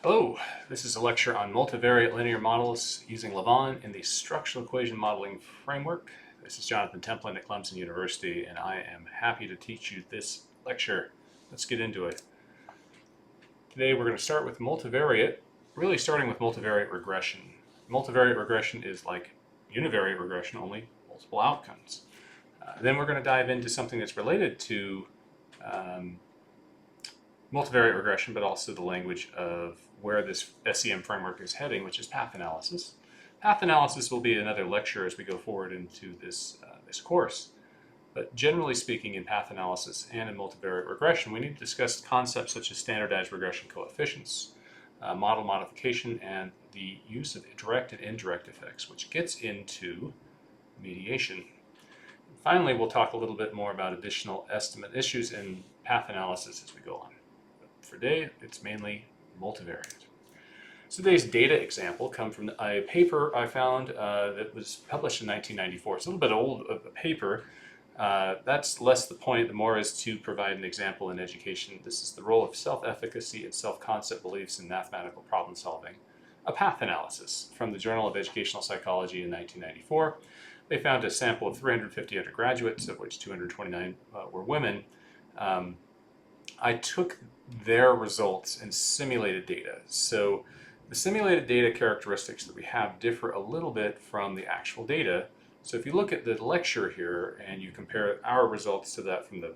Hello, this is a lecture on multivariate linear models using Lavon in the structural equation modeling framework. This is Jonathan Templin at Clemson University, and I am happy to teach you this lecture. Let's get into it. Today we're going to start with multivariate, really starting with multivariate regression. Multivariate regression is like univariate regression, only multiple outcomes. Then we're going to dive into something that's related to multivariate regression, but also the language of where this SEM framework is heading, which is path analysis. Path analysis will be another lecture as we go forward into this course. But generally speaking, in path analysis and in multivariate regression, we need to discuss concepts such as standardized regression coefficients, model modification, and the use of direct and indirect effects, which gets into mediation. Finally, we'll talk a little bit more about additional estimate issues in path analysis as we go on. For today, it's mainly multivariate. So today's data example comes from a paper I found that was published in 1994. It's a little bit old of a paper. That's less the point. The more is to provide an example in education. This is the role of self-efficacy and self-concept beliefs in mathematical problem solving. A path analysis from the Journal of Educational Psychology in 1994. They found a sample of 350 undergraduates, of which 229 were women. I took their results and simulated data. So the simulated data characteristics that we have differ a little bit from the actual data. So if you look at the lecture here and you compare our results to that from the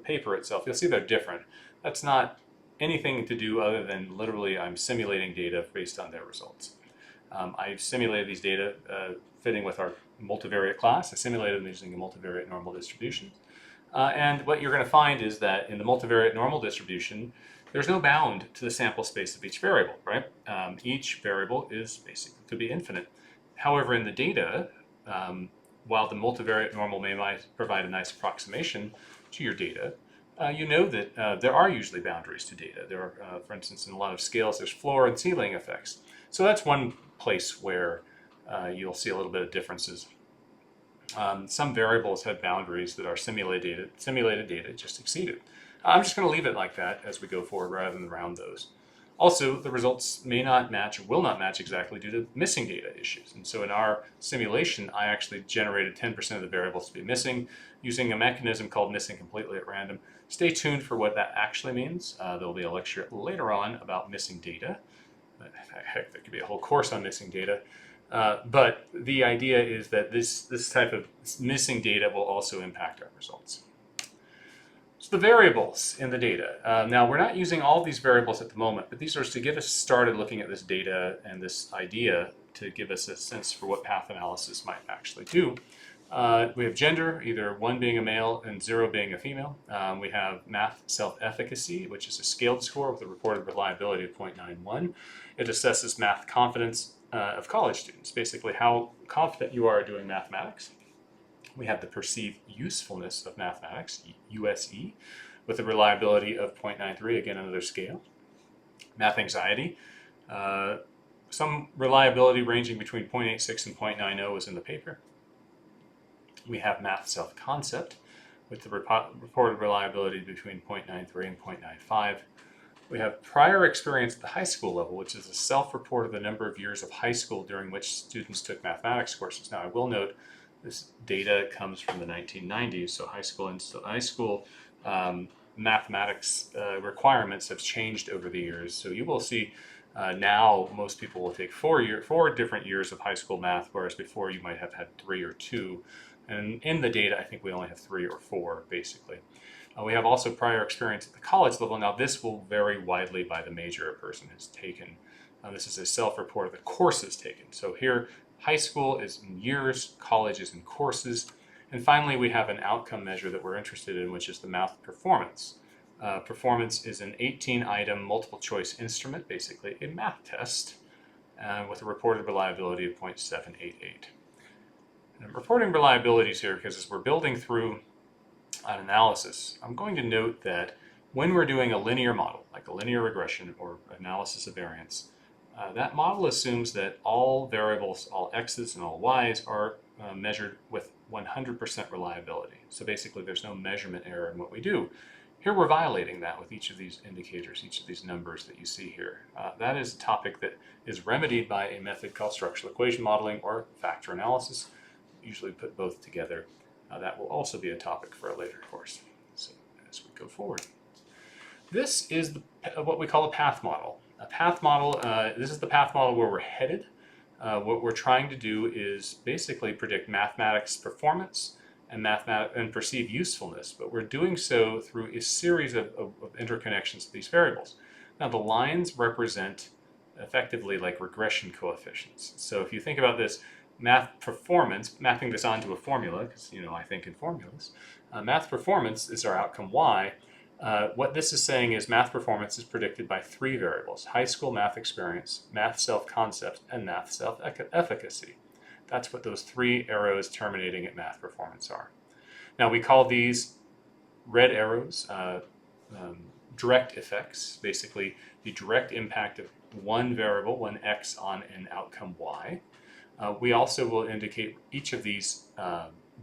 paper itself, you'll see they're different. That's not anything to do other than literally I'm simulating data based on their results. I've simulated these data fitting with our multivariate class. I simulated them using a multivariate normal distribution. And what you're going to find is that in the multivariate normal distribution, there's no bound to the sample space of each variable, right? Each variable is basically could be infinite. However, in the data, while the multivariate normal might provide a nice approximation to your data, you know that there are usually boundaries to data. There are, for instance, in a lot of scales, there's floor and ceiling effects. So that's one place where you'll see a little bit of differences. Some variables have boundaries that our simulated data just exceeded. I'm just going to leave it like that as we go forward rather than round those. Also, the results may not match or will not match exactly due to missing data issues. And so in our simulation, I actually generated 10% of the variables to be missing using a mechanism called missing completely at random. Stay tuned for what that actually means. There'll be a lecture later on about missing data. Heck, there could be a whole course on missing data. But the idea is that this type of missing data will also impact our results. So the variables in the data. Now we're not using all these variables at the moment, but these are to get us started looking at this data and this idea to give us a sense for what path analysis might actually do. We have gender, either 1 being a male and 0 being a female. We have math self-efficacy, which is a scaled score with a reported reliability of 0.91. It assesses math confidence of college students, basically how confident you are doing mathematics. We have the perceived usefulness of mathematics, USE, with a reliability of 0.93, again another scale. Math anxiety, some reliability ranging between 0.86 and 0.90 is in the paper. We have math self-concept, with the reported reliability between 0.93 and 0.95. We have prior experience at the high school level, which is a self-report of the number of years of high school during which students took mathematics courses. Now, I will note this data comes from the 1990s, so high school mathematics requirements have changed over the years. So you will see now most people will take 4 different years of high school math, whereas before you might have had 3 or 2. And in the data, I think we only have 3 or 4, basically. We have also prior experience at the college level. Now, this will vary widely by the major a person has taken. This is a self-report of the courses taken. So here, high school is in years, college is in courses. And finally, we have an outcome measure that we're interested in, which is the math performance. Performance is an 18-item multiple choice instrument, basically a math test, with a reported reliability of 0.788. And I'm reporting reliabilities here because as we're building through an analysis, I'm going to note that when we're doing a linear model, like a linear regression or analysis of variance, that model assumes that all variables, all x's and all y's, are measured with 100% reliability. So basically there's no measurement error in what we do. Here we're violating that with each of these indicators, each of these numbers that you see here. That is a topic that is remedied by a method called structural equation modeling or factor analysis. Usually put both together. That will also be a topic for a later course. So as we go forward. This is what we call a path model. A path model, this is the path model where we're headed. What we're trying to do is basically predict mathematics performance and perceive usefulness, but we're doing so through a series of interconnections of these variables. Now the lines represent effectively like regression coefficients. So if you think about this math performance, mapping this onto a formula, because I think in formulas, math performance is our outcome y. What this is saying is math performance is predicted by 3 variables: high school math experience, math self-concept, and math self-efficacy. That's what those 3 arrows terminating at math performance are. Now we call these red arrows direct effects, basically the direct impact of one variable, one x, on an outcome y. We also will indicate each of these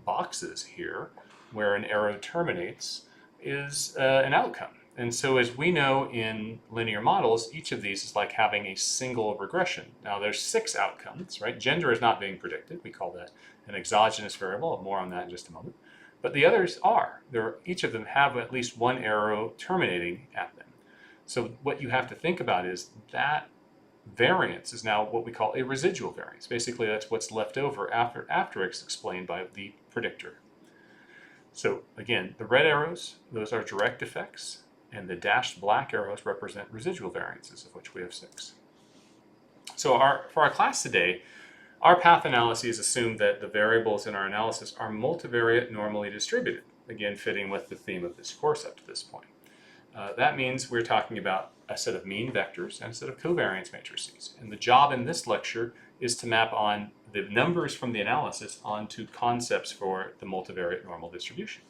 boxes here where an arrow terminates is an outcome. And so as we know in linear models, each of these is like having a single regression. Now there's 6 outcomes, right? Gender is not being predicted. We call that an exogenous variable. More on that in just a moment. But the others are. Each of them have at least one arrow terminating at them. So what you have to think about is that variance is now what we call a residual variance. Basically, that's what's left over after it's explained by the predictor. So again, the red arrows, those are direct effects, and the dashed black arrows represent residual variances, of which we have 6. So for our class today, our path analyses assume that the variables in our analysis are multivariate normally distributed, again fitting with the theme of this course up to this point. That means we're talking about a set of mean vectors and a set of covariance matrices. And the job in this lecture is to map on the numbers from the analysis onto concepts for the multivariate normal distribution.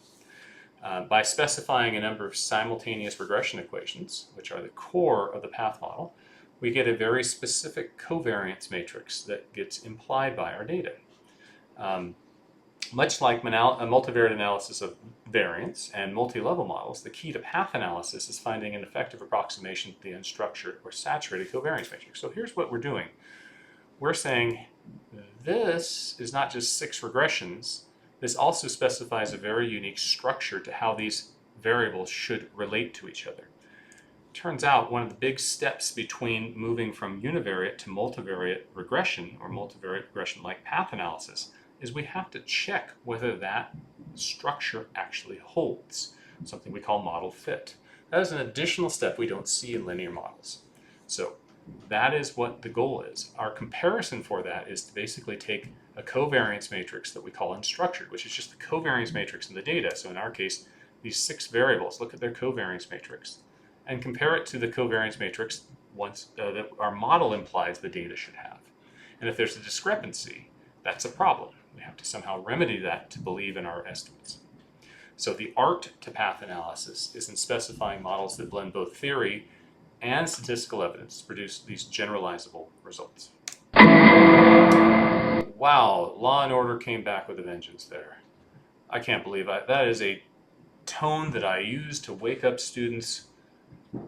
By specifying a number of simultaneous regression equations, which are the core of the path model, we get a very specific covariance matrix that gets implied by our data. Much like a multivariate analysis of variance and multi-level models, the key to path analysis is finding an effective approximation to the unstructured or saturated covariance matrix. So here's what we're doing. We're saying this is not just 6 regressions. This also specifies a very unique structure to how these variables should relate to each other. Turns out one of the big steps between moving from univariate to multivariate regression, or multivariate regression like path analysis, is we have to check whether that structure actually holds, something we call model fit. That is an additional step we don't see in linear models. So that is what the goal is. Our comparison for that is to basically take a covariance matrix that we call unstructured, which is just the covariance matrix in the data. So in our case, these 6 variables, look at their covariance matrix and compare it to the covariance matrix that our model implies the data should have. And if there's a discrepancy, that's a problem. We have to somehow remedy that to believe in our estimates. So the art to path analysis is in specifying models that blend both theory and statistical evidence to produce these generalizable results. Wow, Law and Order came back with a vengeance there. I can't believe that is a tone that I use to wake up students.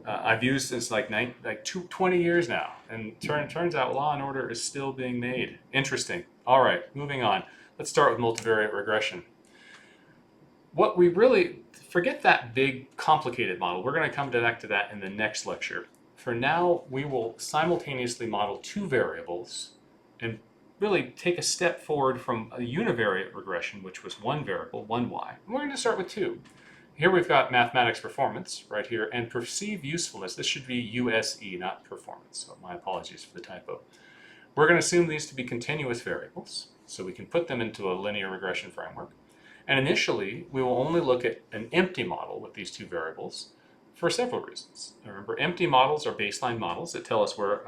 I've used since like 20 years now, and turns out Law and Order is still being made. Interesting. All right, moving on. Let's start with multivariate regression. What we really, forget that big complicated model. We're going to come back to that in the next lecture. For now, we will simultaneously model 2 variables and really take a step forward from a univariate regression, which was 1 variable, 1 y. And we're going to start with 2. Here we've got mathematics performance right here, and perceive usefulness. This should be USE, not performance, so my apologies for the typo. We're going to assume these to be continuous variables, so we can put them into a linear regression framework. And initially, we will only look at an empty model with these 2 variables for several reasons. Remember, empty models are baseline models that tell us where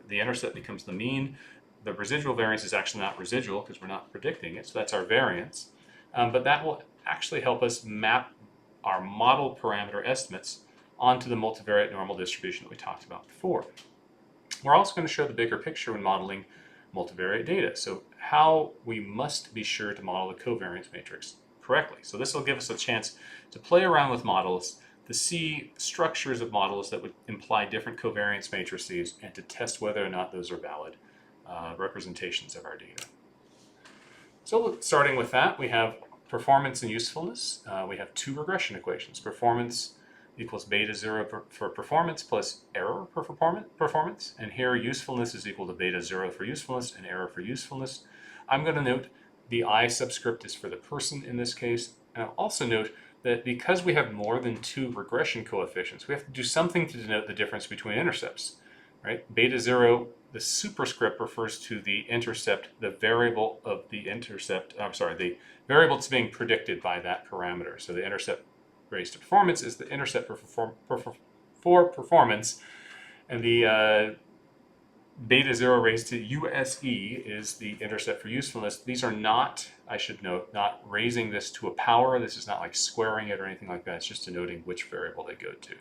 the intercept becomes the mean. The residual variance is actually not residual because we're not predicting it, so that's our variance. But that will actually help us map our model parameter estimates onto the multivariate normal distribution that we talked about before. We're also going to show the bigger picture when modeling multivariate data, so how we must be sure to model the covariance matrix correctly. So this will give us a chance to play around with models to see structures of models that would imply different covariance matrices and to test whether or not those are valid representations of our data. So starting with that, we have performance and usefulness. We have two regression equations. Performance equals beta 0 for performance plus error for performance. And here usefulness is equal to beta 0 for usefulness and error for usefulness. I'm going to note the I subscript is for the person in this case. And I'll also note that because we have more than two regression coefficients, we have to do something to denote the difference between intercepts, right? Beta 0, the superscript refers to the intercept, the variable of the intercept, the variable that's being predicted by that parameter. So the intercept raised to performance is the intercept for performance, and the beta 0 raised to USE is the intercept for usefulness. These are not, I should note, not raising this to a power. This is not like squaring it or anything like that. It's just denoting which variable they go to.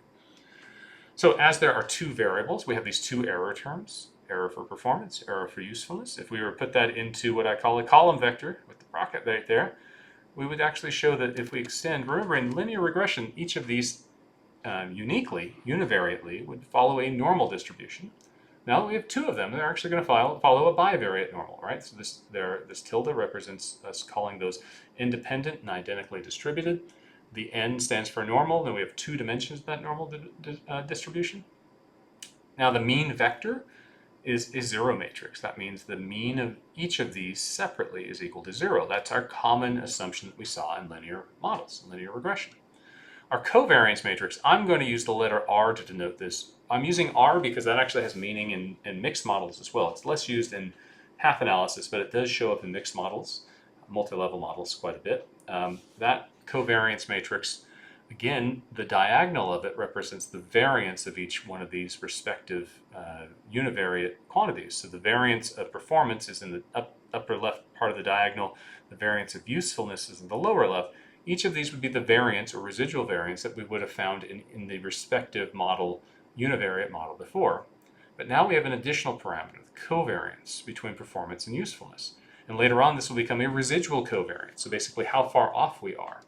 So as there are two variables, we have these two error terms, error for performance, error for usefulness. If we were to put that into what I call a column vector with the bracket right there, we would actually show that if we extend, remember in linear regression, each of these uniquely, univariately, would follow a normal distribution. Now that we have two of them, they're actually going to follow a bivariate normal, right? So this tilde represents us calling those independent and identically distributed. The n stands for normal, then we have two dimensions of that normal distribution. Now the mean vector is a zero matrix. That means the mean of each of these separately is equal to 0. That's our common assumption that we saw in linear models, linear regression. Our covariance matrix, I'm going to use the letter R to denote this. I'm using R because that actually has meaning in mixed models as well. It's less used in path analysis, but it does show up in mixed models, multi-level models quite a bit. That covariance matrix, again, the diagonal of it represents the variance of each one of these respective univariate quantities. So the variance of performance is in the upper left part of the diagonal. The variance of usefulness is in the lower left. Each of these would be the variance or residual variance that we would have found in the respective model, univariate model before. But now we have an additional parameter, the covariance between performance and usefulness. And later on, this will become a residual covariance, so basically how far off we are.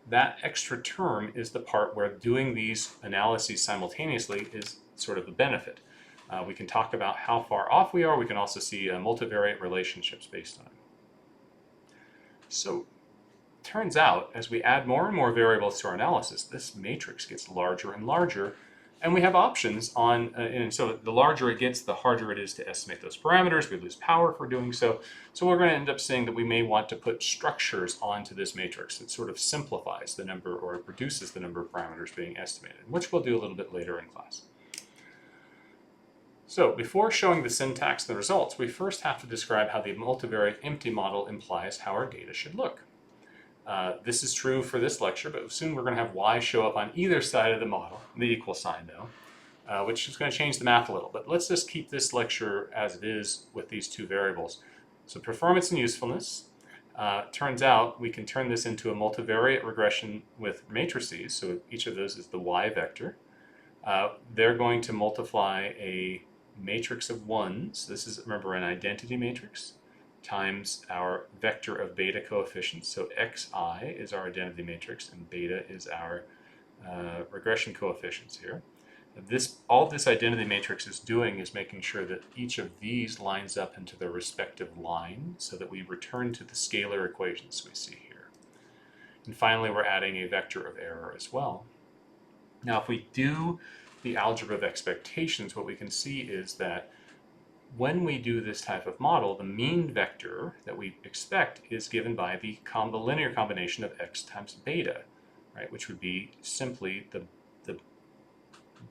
That extra term is the part where doing these analyses simultaneously is sort of the benefit. We can talk about how far off we are. We can also see multivariate relationships based on it. So turns out, as we add more and more variables to our analysis, this matrix gets larger and larger, and we have options on, and so the larger it gets, the harder it is to estimate those parameters. We lose power for doing so. So we're going to end up saying that we may want to put structures onto this matrix. It sort of simplifies the number, or it reduces the number of parameters being estimated, which we'll do a little bit later in class. So before showing the syntax and the results, we first have to describe how the multivariate empty model implies how our data should look. This is true for this lecture, but soon we're going to have y show up on either side of the model, the equal sign though, which is going to change the math a little. But let's just keep this lecture as it is with these two variables. So performance and usefulness. Turns out we can turn this into a multivariate regression with matrices, so each of those is the y vector. They're going to multiply a matrix of ones. This is, remember, an identity matrix, times our vector of beta coefficients. So xi is our identity matrix and beta is our regression coefficients here. All this identity matrix is doing is making sure that each of these lines up into their respective line so that we return to the scalar equations we see here. And finally, we're adding a vector of error as well. Now, if we do the algebra of expectations, what we can see is that when we do this type of model, the mean vector that we expect is given by the linear combination of x times beta, right? Which would be simply the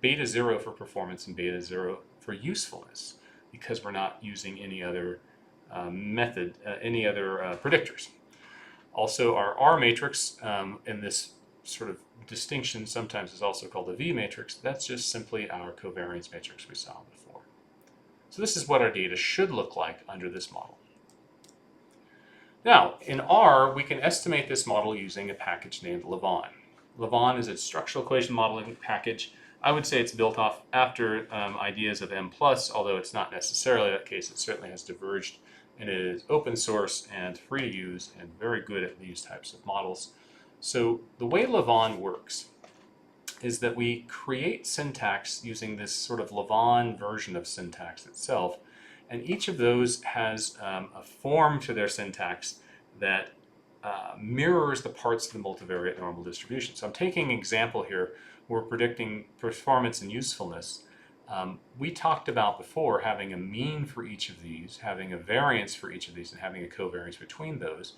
beta 0 for performance and beta 0 for usefulness, because we're not using any other predictors. Also, our R matrix in this sort of distinction sometimes is also called a V matrix. That's just simply our covariance matrix we saw before. So this is what our data should look like under this model. Now, in R, we can estimate this model using a package named Lavon. Lavon is a structural equation modeling package. I would say it's built off after ideas of M+, although it's not necessarily that case. It certainly has diverged, and it is open source and free to use and very good at these types of models. So the way Lavon works is that we create syntax using this sort of Lavon version of syntax itself. And each of those has a form to their syntax that mirrors the parts of the multivariate normal distribution. So I'm taking an example here. We're predicting performance and usefulness. We talked about before having a mean for each of these, having a variance for each of these, and having a covariance between those.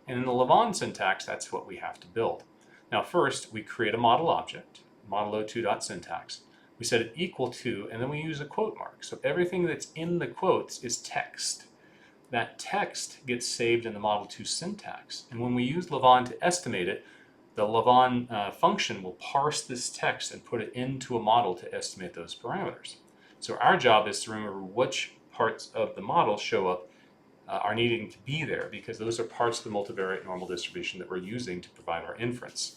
And in the Lavon syntax, that's what we have to build. Now first, we create a model object, model02.syntax. We set it equal to, and then we use a quote mark. So everything that's in the quotes is text. That text gets saved in the model2 syntax. And when we use Lavon to estimate it, the Lavon function will parse this text and put it into a model to estimate those parameters. So our job is to remember which parts of the model show up are needing to be there, because those are parts of the multivariate normal distribution that we're using to provide our inference.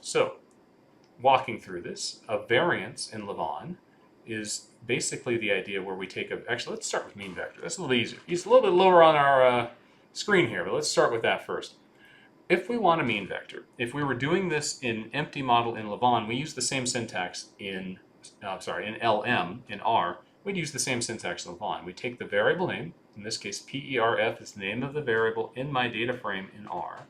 So, walking through this, a variance in Lavon is basically the idea where we take actually let's start with mean vector. That's a little easier. It's a little bit lower on our screen here, but let's start with that first. If we want a mean vector, if we were doing this in empty model in Lavon, we use the same syntax in LM, in R, we'd use the same syntax in Lavon. We take the variable name, in this case PERF is the name of the variable in my data frame in R,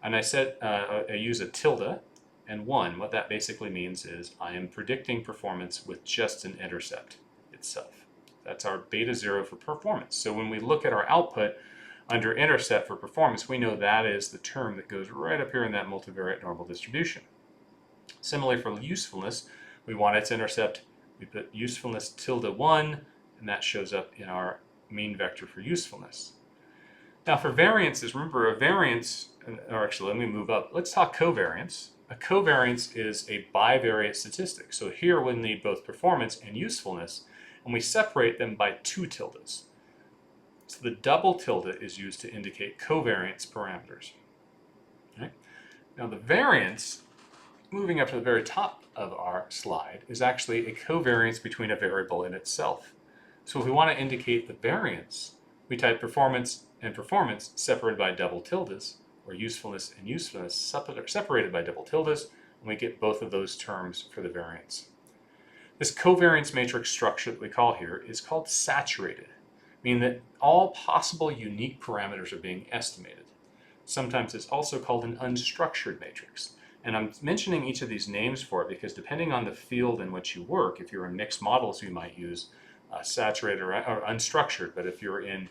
and I use a tilde and 1. What that basically means is I am predicting performance with just an intercept itself. That's our beta 0 for performance. So when we look at our output under intercept for performance, we know that is the term that goes right up here in that multivariate normal distribution. Similarly for usefulness, we want its intercept. We put usefulness tilde 1, and that shows up in our mean vector for usefulness. Now for variances, remember a variance, or actually let me move up. Let's talk covariance. A covariance is a bivariate statistic. So here we'll need both performance and usefulness, and we separate them by 2 tildes. So the double tilde is used to indicate covariance parameters. Okay? Now the variance, moving up to the very top of our slide, is actually a covariance between a variable and itself. So if we want to indicate the variance, we type performance and performance separated by double tildes, or usefulness and usefulness separated by double tildes, and we get both of those terms for the variance. This covariance matrix structure that we call here is called saturated, meaning that all possible unique parameters are being estimated. Sometimes it's also called an unstructured matrix. And I'm mentioning each of these names for it because depending on the field in which you work, if you're in mixed models, you might use saturated or unstructured, but if you're in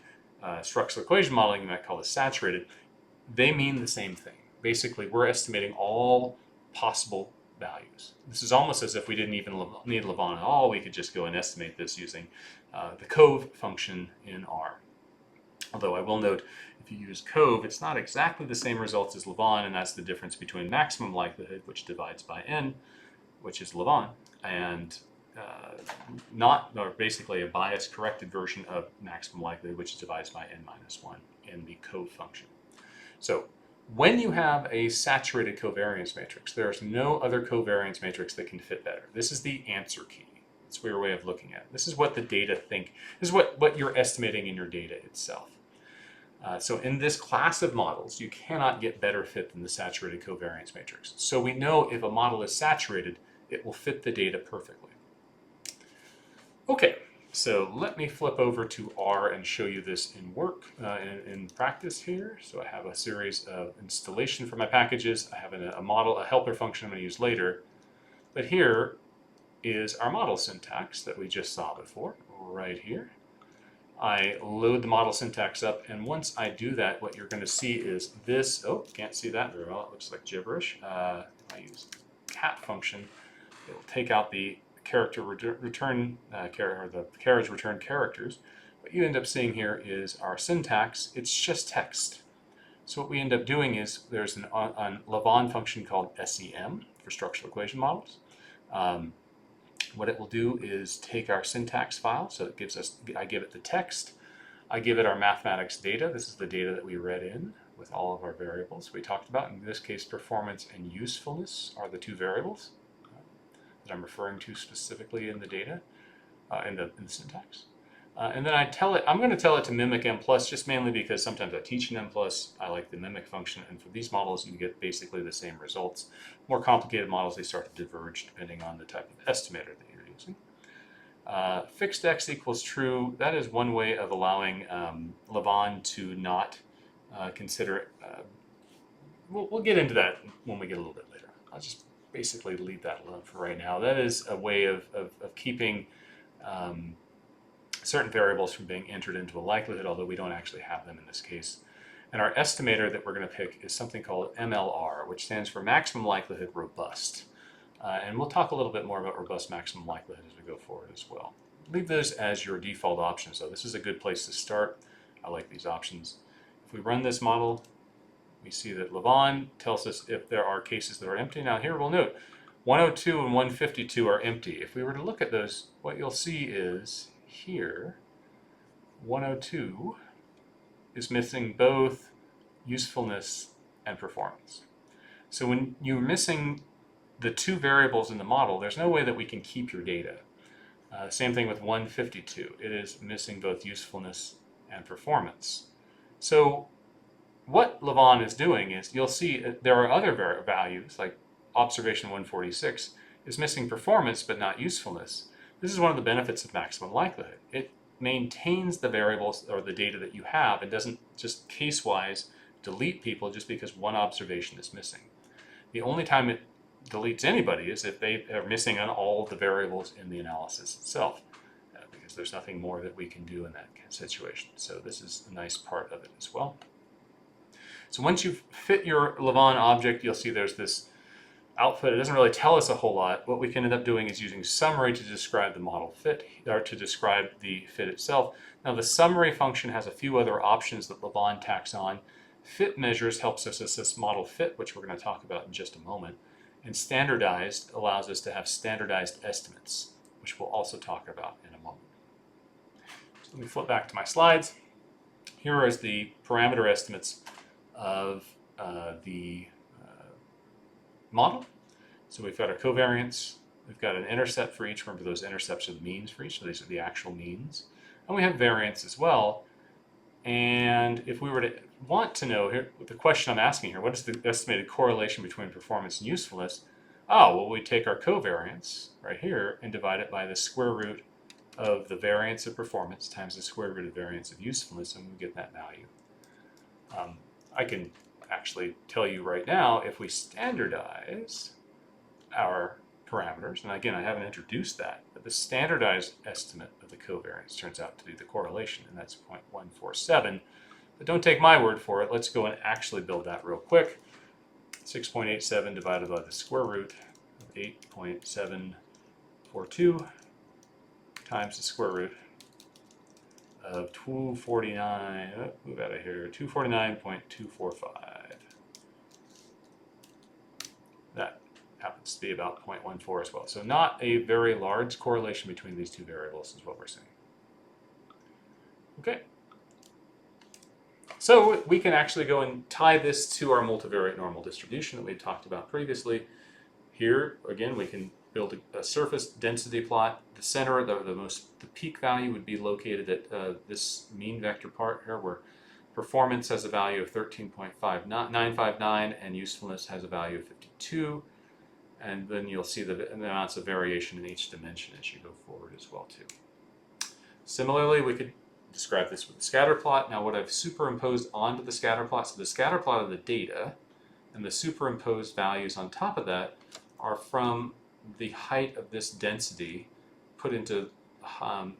structural equation modeling, you might call it saturated. They mean the same thing. Basically, we're estimating all possible values. This is almost as if we didn't even need Lavon at all. We could just go and estimate this using the cov function in R. Although I will note, if you use cov, it's not exactly the same results as Lavon, and that's the difference between maximum likelihood, which divides by n, which is Lavon, and basically a bias-corrected version of maximum likelihood, which divides by n minus 1 in the cov function. So when you have a saturated covariance matrix, there's no other covariance matrix that can fit better. This is the answer key. It's a weird way of looking at it. This is what the data think. This is what you're estimating in your data itself. So in this class of models, you cannot get better fit than the saturated covariance matrix. So we know if a model is saturated, it will fit the data perfectly. Okay, so let me flip over to R and show you this in work, in practice here. So I have a series of installation for my packages. I have a model, a helper function I'm going to use later. But here is our model syntax that we just saw before, right here. I load the model syntax up, and once I do that, what you're going to see is this. Oh, can't see that very well. It looks like gibberish. I use cat function. It will take out the character return or the carriage return characters. What you end up seeing here is our syntax. It's just text. So what we end up doing is there's an Lavon function called SEM for structural equation models. What it will do is take our syntax file, so it gives us, I give it the text, I give it our mathematics data. This is the data that we read in with all of our variables we talked about. In this case, performance and usefulness are the 2 variables that I'm referring to specifically in the data, in the syntax. And then I'm going to tell it to mimic M+, just mainly because sometimes I teach in M+. I like the mimic function, and for these models, you get basically the same results. More complicated models, they start to diverge depending on the type of estimator that you're using. Fixed x equals true. That is one way of allowing Lavon to not consider. We'll get into that when we get a little bit later. I'll just basically leave that alone for right now. That is a way of keeping certain variables from being entered into a likelihood, although we don't actually have them in this case. And our estimator that we're going to pick is something called MLR, which stands for Maximum Likelihood Robust. And we'll talk a little bit more about robust maximum likelihood as we go forward as well. Leave those as your default options, though. This is a good place to start. I like these options. If we run this model, we see that Lavon tells us if there are cases that are empty. Now here we'll note 102 and 152 are empty. If we were to look at those, what you'll see is here 102 is missing both usefulness and performance. So when you're missing the two variables in the model, there's no way that we can keep your data. Same thing with 152. It is missing both usefulness and performance. So what Lavon is doing is, you'll see there are other values, like observation 146 is missing performance but not usefulness. This is one of the benefits of maximum likelihood. It maintains the variables or the data that you have and doesn't just case-wise delete people just because one observation is missing. The only time it deletes anybody is if they are missing on all the variables in the analysis itself, because there's nothing more that we can do in that situation. So this is a nice part of it as well. So once you've fit your Lavon object, you'll see there's this output. It doesn't really tell us a whole lot. What we can end up doing is using summary to describe the model fit, or to describe the fit itself. Now the summary function has a few other options that Lavon tacks on. Fit measures helps us assess model fit, which we're going to talk about in just a moment. And standardized allows us to have standardized estimates, which we'll also talk about in a moment. So let me flip back to my slides. Here is the parameter estimates of the model. So we've got our covariance, we've got an intercept for each. Remember, those intercepts are the means for each, so these are the actual means. And we have variance as well. And if we were to want to know, here, the question I'm asking here, what is the estimated correlation between performance and usefulness? Oh, well, we take our covariance right here and divide it by the square root of the variance of performance times the square root of variance of usefulness, and we get that value. I can actually tell you right now, if we standardize our parameters, and again, I haven't introduced that, but the standardized estimate of the covariance turns out to be the correlation, and that's 0.147. But don't take my word for it. Let's go and actually build that real quick. 6.87 divided by the square root of 8.742 times the square root of 249, move out of here, 249.245. That happens to be about 0.14 as well. So not a very large correlation between these two variables is what we're saying. Okay. So we can actually go and tie this to our multivariate normal distribution that we talked about previously. Here, again, we can build a surface density plot. The center, the peak value would be located at this mean vector part here, where performance has a value of 13.959 and usefulness has a value of 52. And then you'll see the amounts of variation in each dimension as you go forward as well too. Similarly, we could describe this with a scatter plot. Now what I've superimposed onto the scatter plot, so the scatter plot of the data and the superimposed values on top of that are from the height of this density put into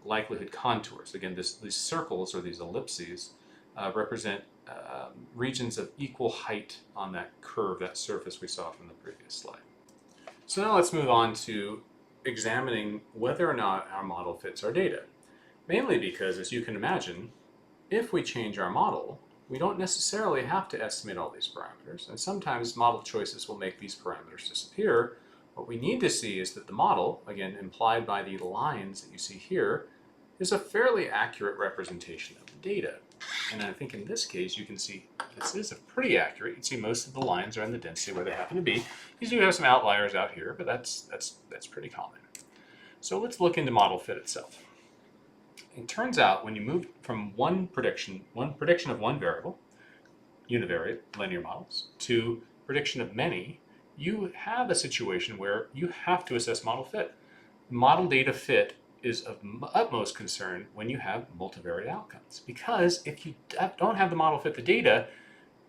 likelihood contours. Again, these circles or these ellipses represent regions of equal height on that curve, that surface we saw from the previous slide. So now let's move on to examining whether or not our model fits our data. Mainly because, as you can imagine, if we change our model, we don't necessarily have to estimate all these parameters, and sometimes model choices will make these parameters disappear. What we need to see is that the model, again implied by the lines that you see here, is a fairly accurate representation of the data. And I think in this case you can see this is pretty accurate. You can see most of the lines are in the density where they happen to be. You do have some outliers out here, but that's pretty common. So let's look into model fit itself. it turns out when you move from one prediction of one variable, univariate linear models, to prediction of many, you have a situation where you have to assess model fit. Model data fit is of utmost concern when you have multivariate outcomes, because if you don't have the model fit the data,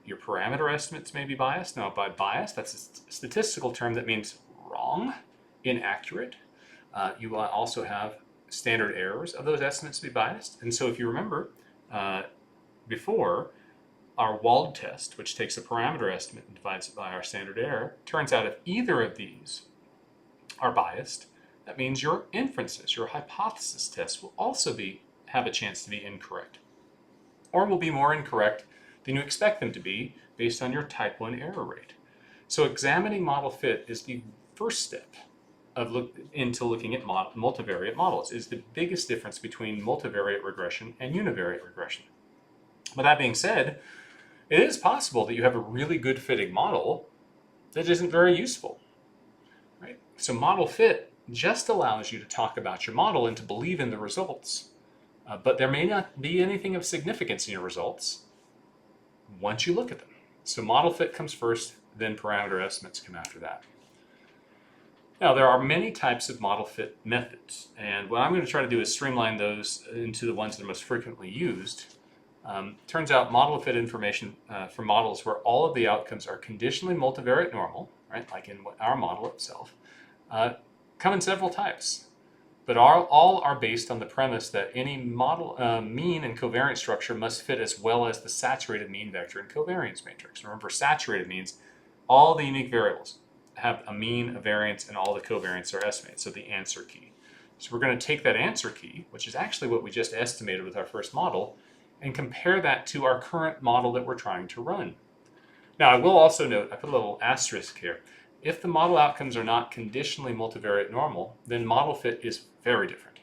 your parameter estimates may be biased. Now, by bias, that's a statistical term that means wrong, inaccurate. You also have standard errors of those estimates to be biased. And so if you remember before, our Wald test, which takes a parameter estimate and divides it by our standard error, turns out if either of these are biased, that means your inferences, your hypothesis tests will also have a chance to be incorrect, or will be more incorrect than you expect them to be based on your type 1 error rate. So examining model fit is the first step into looking at multivariate models. Is the biggest difference between multivariate regression and univariate regression. But that being said, it is possible that you have a really good fitting model that isn't very useful. Right? So model fit just allows you to talk about your model and to believe in the results. But there may not be anything of significance in your results once you look at them. So model fit comes first, then parameter estimates come after that. Now, there are many types of model fit methods, and what I'm going to try to do is streamline those into the ones that are most frequently used. Turns out model fit information for models where all of the outcomes are conditionally multivariate normal, right, like in our model itself, come in several types. But all are based on the premise that any model mean and covariance structure must fit as well as the saturated mean vector and covariance matrix. Remember, saturated means all the unique variables have a mean, a variance, and all the covariants are estimated, so the answer key. So we're going to take that answer key, which is actually what we just estimated with our first model, and compare that to our current model that we're trying to run. Now, I will also note, I put a little asterisk here. If the model outcomes are not conditionally multivariate normal, then model fit is very different.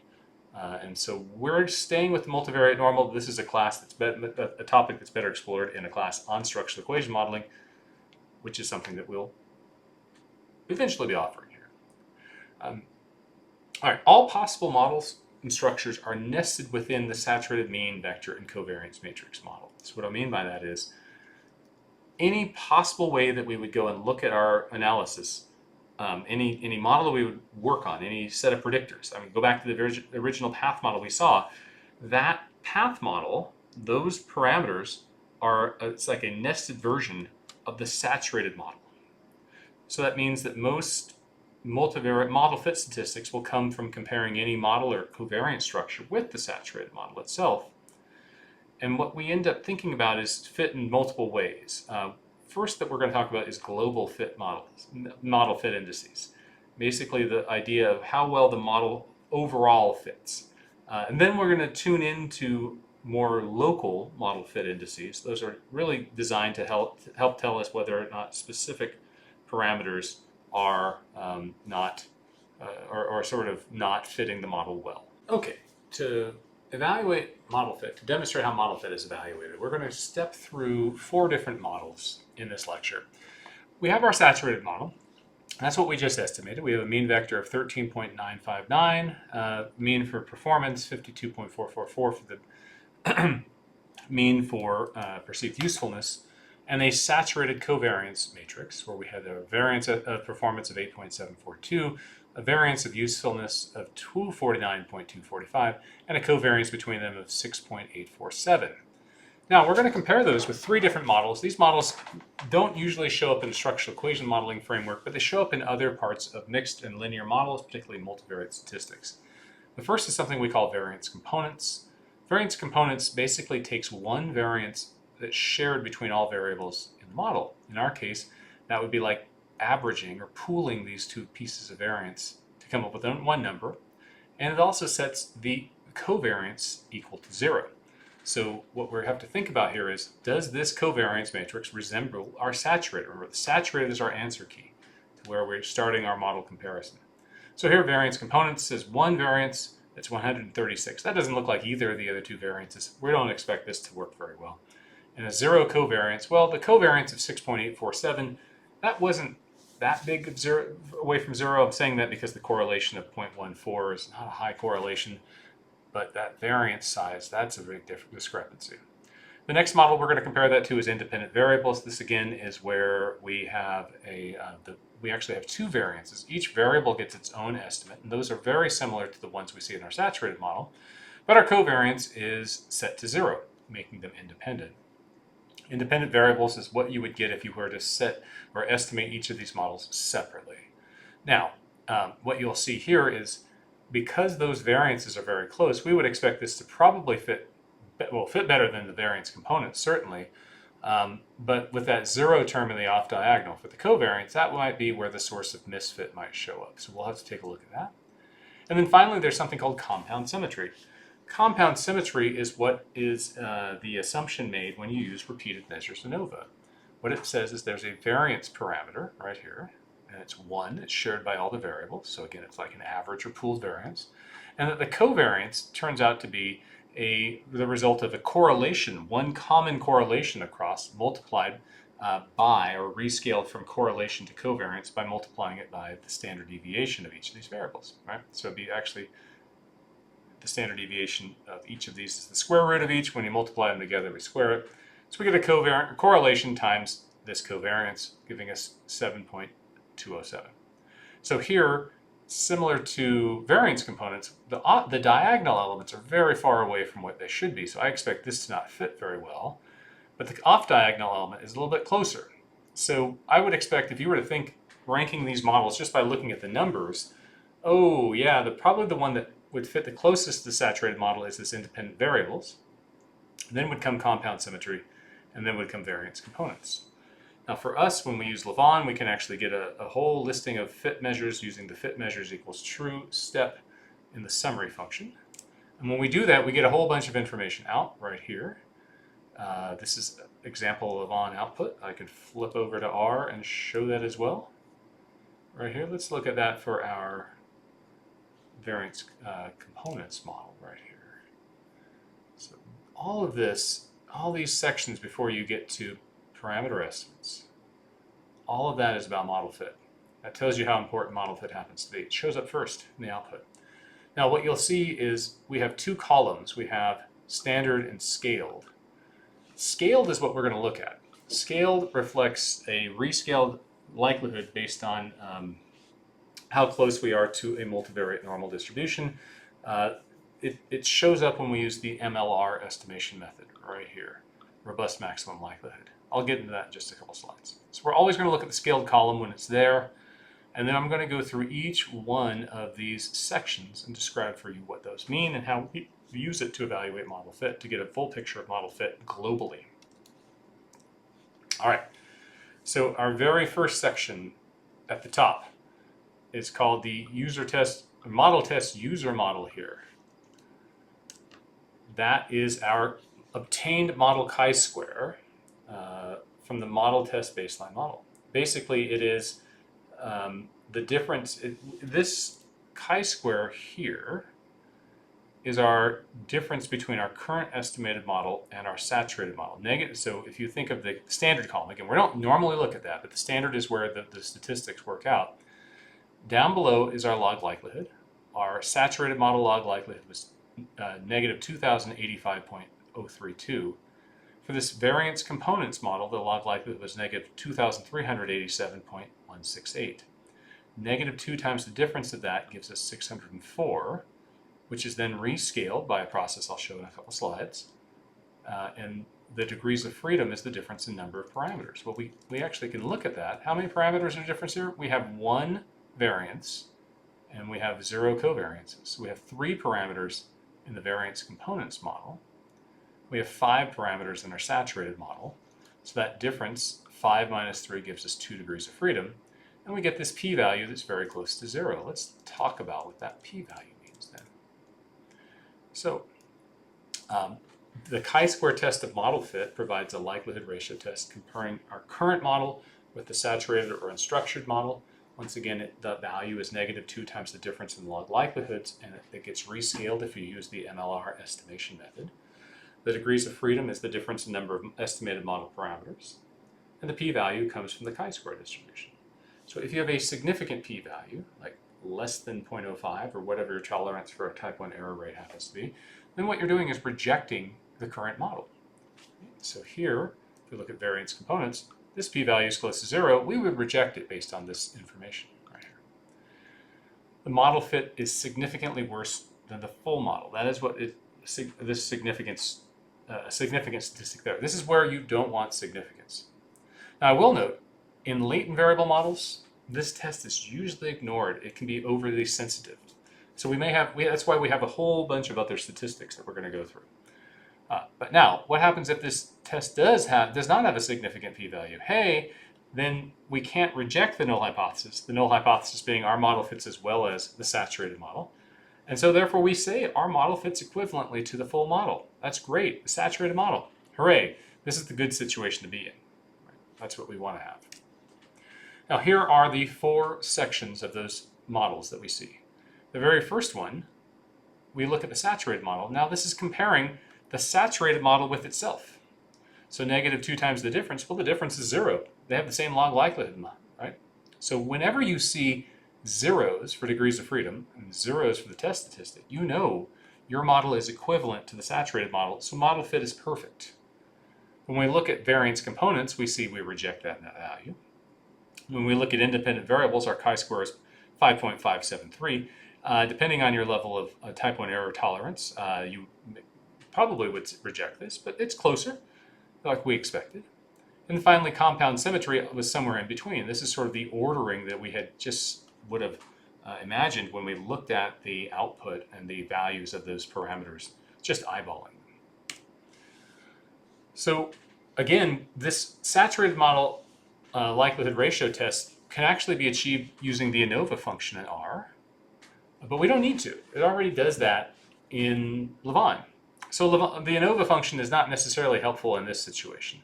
And so we're staying with the multivariate normal. This is a class a topic that's better explored in a class on structural equation modeling, which is something that we'll eventually be offering here. All right, all possible models and structures are nested within the saturated mean vector and covariance matrix model. So what I mean by that is any possible way that we would go and look at our analysis, any model that we would work on, any set of predictors. I mean, go back to the original path model we saw. That path model, those parameters it's like a nested version of the saturated model. So that means that most multivariate model fit statistics will come from comparing any model or covariance structure with the saturated model itself. And what we end up thinking about is fit in multiple ways. First that we're going to talk about is global fit models, model fit indices. Basically the idea of how well the model overall fits. And then we're going to tune into more local model fit indices. Those are really designed to help tell us whether or not specific parameters are sort of not fitting the model well. Okay, to evaluate model fit, to demonstrate how model fit is evaluated, we're going to step through 4 different models in this lecture. We have our saturated model. That's what we just estimated. We have a mean vector of 13.959, mean for performance 52.444 for the mean for perceived usefulness, and a saturated covariance matrix where we had a variance of performance of 8.742, a variance of usefulness of 249.245, and a covariance between them of 6.847. Now we're going to compare those with 3 different models. These models don't usually show up in the structural equation modeling framework, but they show up in other parts of mixed and linear models, particularly multivariate statistics. The first is something we call variance components. Variance components basically takes one variance that's shared between all variables in the model. In our case, that would be like averaging or pooling these 2 pieces of variance to come up with one number. And it also sets the covariance equal to 0. So what we have to think about here is, does this covariance matrix resemble our saturated? Remember, the saturated is our answer key to where we're starting our model comparison. So here variance components says one variance that's 136. That doesn't look like either of the other 2 variances. We don't expect this to work very well. And a 0 covariance, well, the covariance of 6.847, that wasn't that big of away from 0. I'm saying that because the correlation of 0.14 is not a high correlation, but that variance size, that's a big discrepancy. The next model we're going to compare that to is independent variables. This again is where we have we actually have two variances. Each variable gets its own estimate, and those are very similar to the ones we see in our saturated model, but our covariance is set to 0, making them independent. Independent variables is what you would get if you were to set or estimate each of these models separately. Now, what you'll see here is because those variances are very close, we would expect this to probably fit better than the variance component, certainly. But with that 0 term in the off diagonal for the covariance, that might be where the source of misfit might show up. So we'll have to take a look at that. And then finally, there's something called compound symmetry. Compound symmetry is what is the assumption made when you use repeated measures ANOVA. What it says is there's a variance parameter right here, and it's 1. It's shared by all the variables. So again, it's like an average or pooled variance. And that the covariance turns out to be the result of a correlation, one common correlation across, multiplied by or rescaled from correlation to covariance by multiplying it by the standard deviation of each of these variables, right? So it'd be actually the standard deviation of each of these is the square root of each. When you multiply them together, we square it. So we get a correlation times this covariance, giving us 7.207. So here, similar to variance components, the diagonal elements are very far away from what they should be, so I expect this to not fit very well. But the off-diagonal element is a little bit closer. So I would expect if you were to think ranking these models just by looking at the numbers, oh yeah, probably the one that would fit the closest to the saturated model is this independent variables. Then would come compound symmetry, and then would come variance components. Now for us, when we use Lavon, we can actually get a whole listing of fit measures using the fit measures equals true step in the summary function. And when we do that, we get a whole bunch of information out right here. This is example Lavon output. I can flip over to R and show that as well. Right here, let's look at that for our variance components model right here. So all of this, all these sections before you get to parameter estimates, all of that is about model fit. That tells you how important model fit happens to be. It shows up first in the output. Now what you'll see is we have two columns. We have standard and scaled. Scaled is what we're going to look at. Scaled reflects a rescaled likelihood based on how close we are to a multivariate normal distribution. It shows up when we use the MLR estimation method right here, robust maximum likelihood. I'll get into that in just a couple slides. So we're always going to look at the scaled column when it's there, and then I'm going to go through each one of these sections and describe for you what those mean and how we use it to evaluate model fit to get a full picture of model fit globally. All right, so our very first section at the top is called the user test, model test user model here. That is our obtained model chi-square from the model test baseline model. Basically, it is the difference. This chi-square here is our difference between our current estimated model and our saturated model. Negative. So if you think of the standard column, again, we don't normally look at that, but the standard is where the statistics work out. Down below is our log likelihood. Our saturated model log likelihood was negative 2085.032. For this variance components model, the log likelihood was negative 2387.168. Negative 2 times the difference of that gives us 604, which is then rescaled by a process I'll show in a couple slides. And the degrees of freedom is the difference in number of parameters. Well, we actually can look at that. How many parameters are different here? We have 1 variance, and we have 0 covariances. So we have 3 parameters in the variance components model. We have 5 parameters in our saturated model. So that difference, 5 minus 3, gives us 2 degrees of freedom. And we get this p-value that's very close to 0. Let's talk about what that p-value means then. So the chi-square test of model fit provides a likelihood ratio test comparing our current model with the saturated or unstructured model. Once again, the value is negative 2 times the difference in log likelihoods, and it gets rescaled if you use the MLR estimation method. The degrees of freedom is the difference in number of estimated model parameters, and the p-value comes from the chi-square distribution. So if you have a significant p-value, like less than 0.05 or whatever your tolerance for a type 1 error rate happens to be, then what you're doing is rejecting the current model. So here, if we look at variance components, this p-value is close to 0. We would reject it based on this information right here. The model fit is significantly worse than the full model. That is what this significance statistic there. This is where you don't want significance. Now I will note, in latent variable models, this test is usually ignored. It can be overly sensitive. So that's why we have a whole bunch of other statistics that we're going to go through. But now, what happens if this test does not have a significant p-value? Hey, then we can't reject the null hypothesis. The null hypothesis being our model fits as well as the saturated model. And so therefore we say our model fits equivalently to the full model. That's great, the saturated model. Hooray, this is the good situation to be in. That's what we want to have. Now here are the 4 sections of those models that we see. The very first one, we look at the saturated model. Now this is comparing the saturated model with itself. So negative 2 times the difference, well, the difference is 0. They have the same log likelihood, right? So whenever you see zeros for degrees of freedom and zeros for the test statistic, you know your model is equivalent to the saturated model, so model fit is perfect. When we look at variance components, we see we reject that value. When we look at independent variables, our chi-square is 5.573. Depending on your level of type 1 error tolerance, you probably would reject this, but it's closer, like we expected. And finally, compound symmetry was somewhere in between. This is sort of the ordering that we had would have imagined when we looked at the output and the values of those parameters, just eyeballing them. So again, this saturated model likelihood ratio test can actually be achieved using the ANOVA function in R, but we don't need to. It already does that in Lavaan. So the ANOVA function is not necessarily helpful in this situation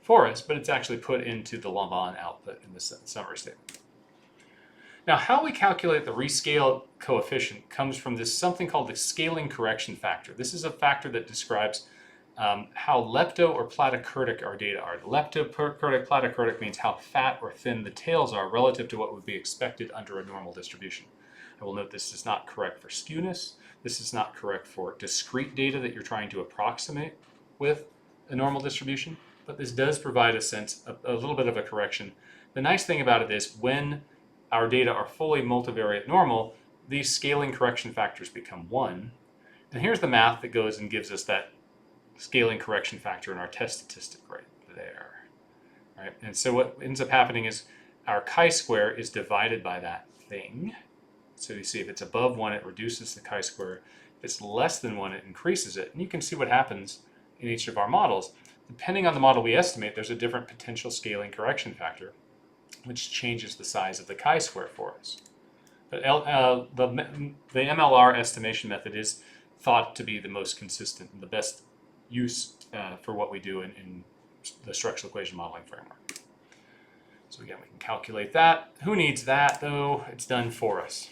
for us, but it's actually put into the Lavaan output in the summary statement. Now, how we calculate the rescale coefficient comes from this something called the scaling correction factor. This is a factor that describes how lepto or platykurtic our data are. Leptokurtic, platykurtic means how fat or thin the tails are relative to what would be expected under a normal distribution. I will note this is not correct for skewness. This is not correct for discrete data that you're trying to approximate with a normal distribution, but this does provide a little bit of a correction. The nice thing about it is when our data are fully multivariate normal, these scaling correction factors become 1. And here's the math that goes and gives us that scaling correction factor in our test statistic right there. Right? And so what ends up happening is our chi-square is divided by that thing. So you see if it's above 1, it reduces the chi-square. If it's less than 1, it increases it. And you can see what happens in each of our models. Depending on the model we estimate, there's a different potential scaling correction factor, which changes the size of the chi-square for us. But the MLR estimation method is thought to be the most consistent and the best use for what we do in the structural equation modeling framework. So again, we can calculate that. Who needs that, though? It's done for us.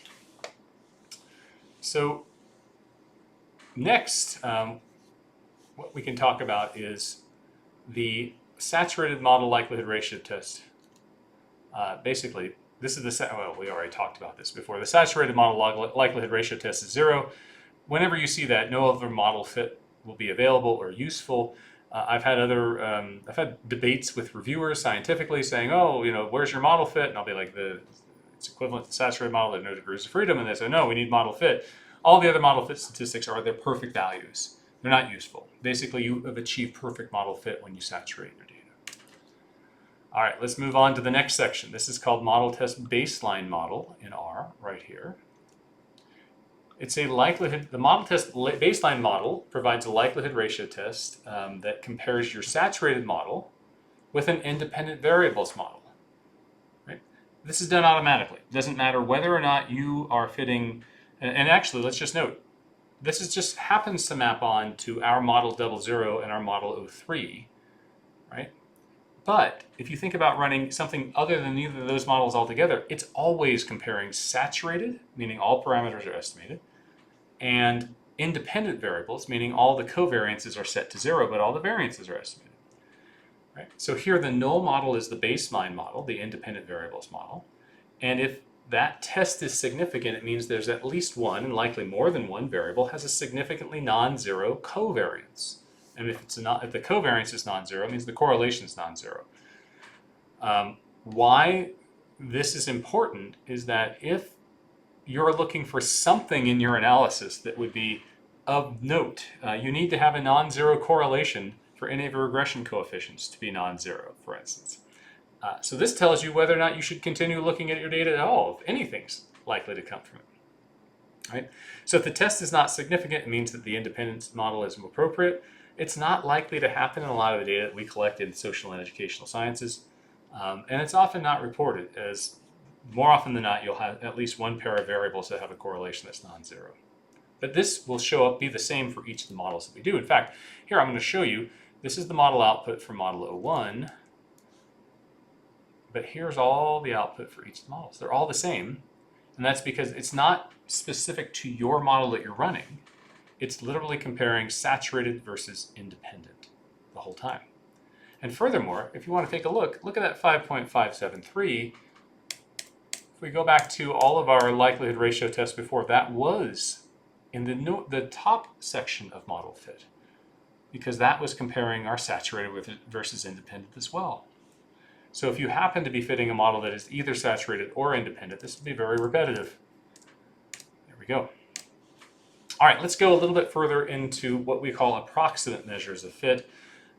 So next, what we can talk about is the saturated model likelihood ratio test. Basically, this is well, we already talked about this before. The saturated model likelihood ratio test is 0. Whenever you see that, no other model fit will be available or useful. I've had debates with reviewers scientifically saying, oh, where's your model fit? And I'll be like, it's equivalent to the saturated model. There are no degrees of freedom. And they say, no, we need model fit. All the other model fit statistics are their perfect values. They're not useful. Basically, you have achieved perfect model fit when you saturate your data. All right, let's move on to the next section. This is called model test baseline model in R right here. It's a likelihood, the model test baseline model provides a likelihood ratio test that compares your saturated model with an independent variables model. Right? This is done automatically. It doesn't matter whether or not you are fitting, and actually, let's just note, this just happens to map on to our model 00 and our model 03, right? But if you think about running something other than either of those models altogether, it's always comparing saturated, meaning all parameters are estimated, and independent variables, meaning all the covariances are set to 0, but all the variances are estimated. Right? So here the null model is the baseline model, the independent variables model. And if that test is significant, it means there's at least one, and likely more than one variable, has a significantly non-zero covariance. And if if the covariance is non-zero, it means the correlation is non-zero. Why this is important is that if you're looking for something in your analysis that would be of note, you need to have a non-zero correlation for any of your regression coefficients to be non-zero, for instance. So this tells you whether or not you should continue looking at your data at all, if anything's likely to come from it. Right? So if the test is not significant, it means that the independence model is appropriate. It's not likely to happen in a lot of the data that we collect in social and educational sciences. And it's often not reported, as more often than not, you'll have at least one pair of variables that have a correlation that's non-zero. But this will be the same for each of the models that we do. In fact, here I'm going to show you, this is the model output for model 01. But here's all the output for each of the models. They're all the same. And that's because it's not specific to your model that you're running. It's literally comparing saturated versus independent the whole time. And furthermore, if you want to take a look at that 5.573. If we go back to all of our likelihood ratio tests before, that was in the top section of model fit, because that was comparing our saturated versus independent as well. So if you happen to be fitting a model that is either saturated or independent, this would be very repetitive. There we go. All right, let's go a little bit further into what we call approximate measures of fit.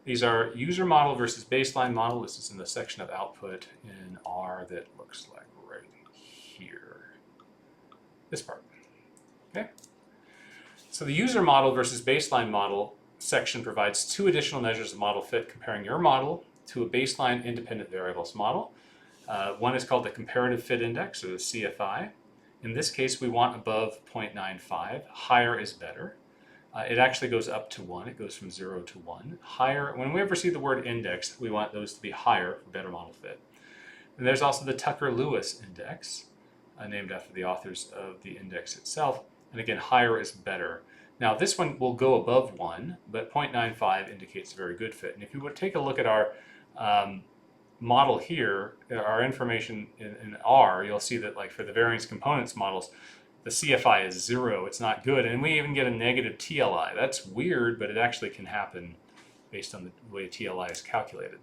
These are user model versus baseline model. This is in the section of output in R that looks like right here. This part. Okay. So the user model versus baseline model section provides two additional measures of model fit comparing your model to a baseline independent variables model. One is called the comparative fit index, or the CFI. In this case, we want above 0.95. Higher is better. It actually goes up to 1. It goes from 0 to 1. Higher, when we ever see the word index, we want those to be higher for better model fit. And there's also the Tucker-Lewis index, named after the authors of the index itself. And again, higher is better. Now, this one will go above 1, but 0.95 indicates a very good fit. And if you would take a look at our model here, our information in R, you'll see that, like, for the variance components models, the CFI is 0. It's not good. And we even get a negative TLI. That's weird, but it actually can happen based on the way TLI is calculated.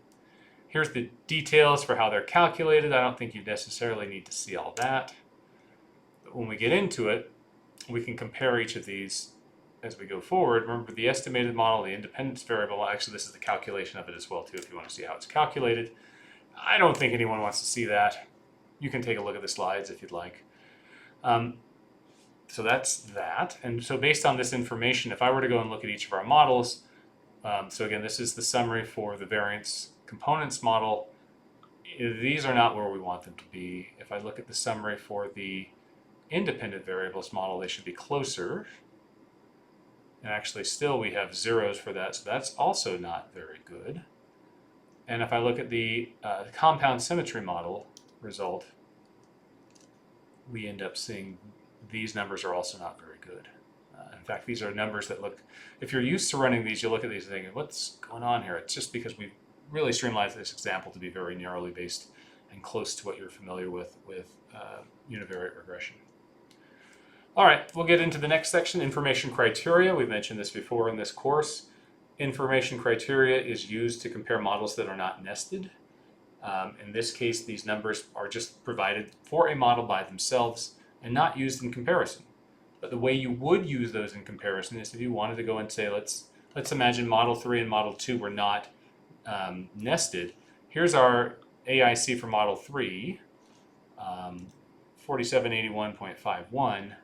Here's the details for how they're calculated. I don't think you necessarily need to see all that. But when we get into it, we can compare each of these as we go forward. Remember, the estimated model, the independence variable, actually this is the calculation of it as well too, if you want to see how it's calculated. I don't think anyone wants to see that. You can take a look at the slides if you'd like. So that's that. And so based on this information, if I were to go and look at each of our models, so again, this is the summary for the variance components model. These are not where we want them to be. If I look at the summary for the independent variables model, they should be closer. And actually still we have zeros for that, so that's also not very good. And if I look at the compound symmetry model result, we end up seeing these numbers are also not very good. In fact, these are numbers that look, if you're used to running these, you look at these and think, what's going on here? It's just because we've really streamlined this example to be very narrowly based and close to what you're familiar with univariate regression. All right, we'll get into the next section, information criteria. We've mentioned this before in this course. Information criteria is used to compare models that are not nested. In this case, these numbers are just provided for a model by themselves and not used in comparison. But the way you would use those in comparison is if you wanted to go and say, let's imagine model 3 and model 2 were not nested. Here's our AIC for model 3, 4781.51,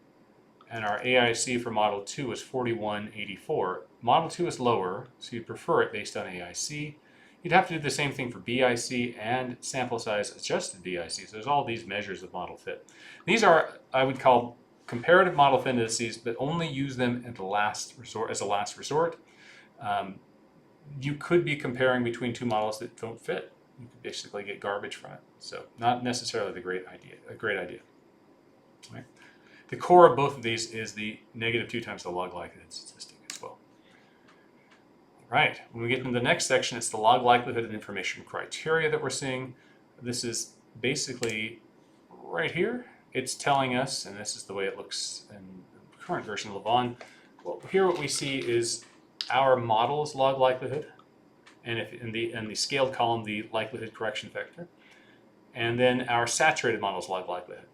and our AIC for model 2 is 4184. Model 2 is lower, so you'd prefer it based on AIC. You'd have to do the same thing for BIC and sample size adjusted BIC. So there's all these measures of model fit. These are, I would call, comparative model fit indices, but only use them at the last resort, as a last resort. You could be comparing between two models that don't fit. You could basically get garbage from it. So not necessarily a great idea. Right? The core of both of these is the -2 times the log likelihood statistic as well. All right, when we get into the next section, it's the log likelihood and information criteria that we're seeing. This is basically right here. it's telling us, and this is the way it looks in the current version of Lavon. Well, here what we see is our model's log likelihood, and if in the scaled column the likelihood correction vector, and then our saturated model's log likelihood.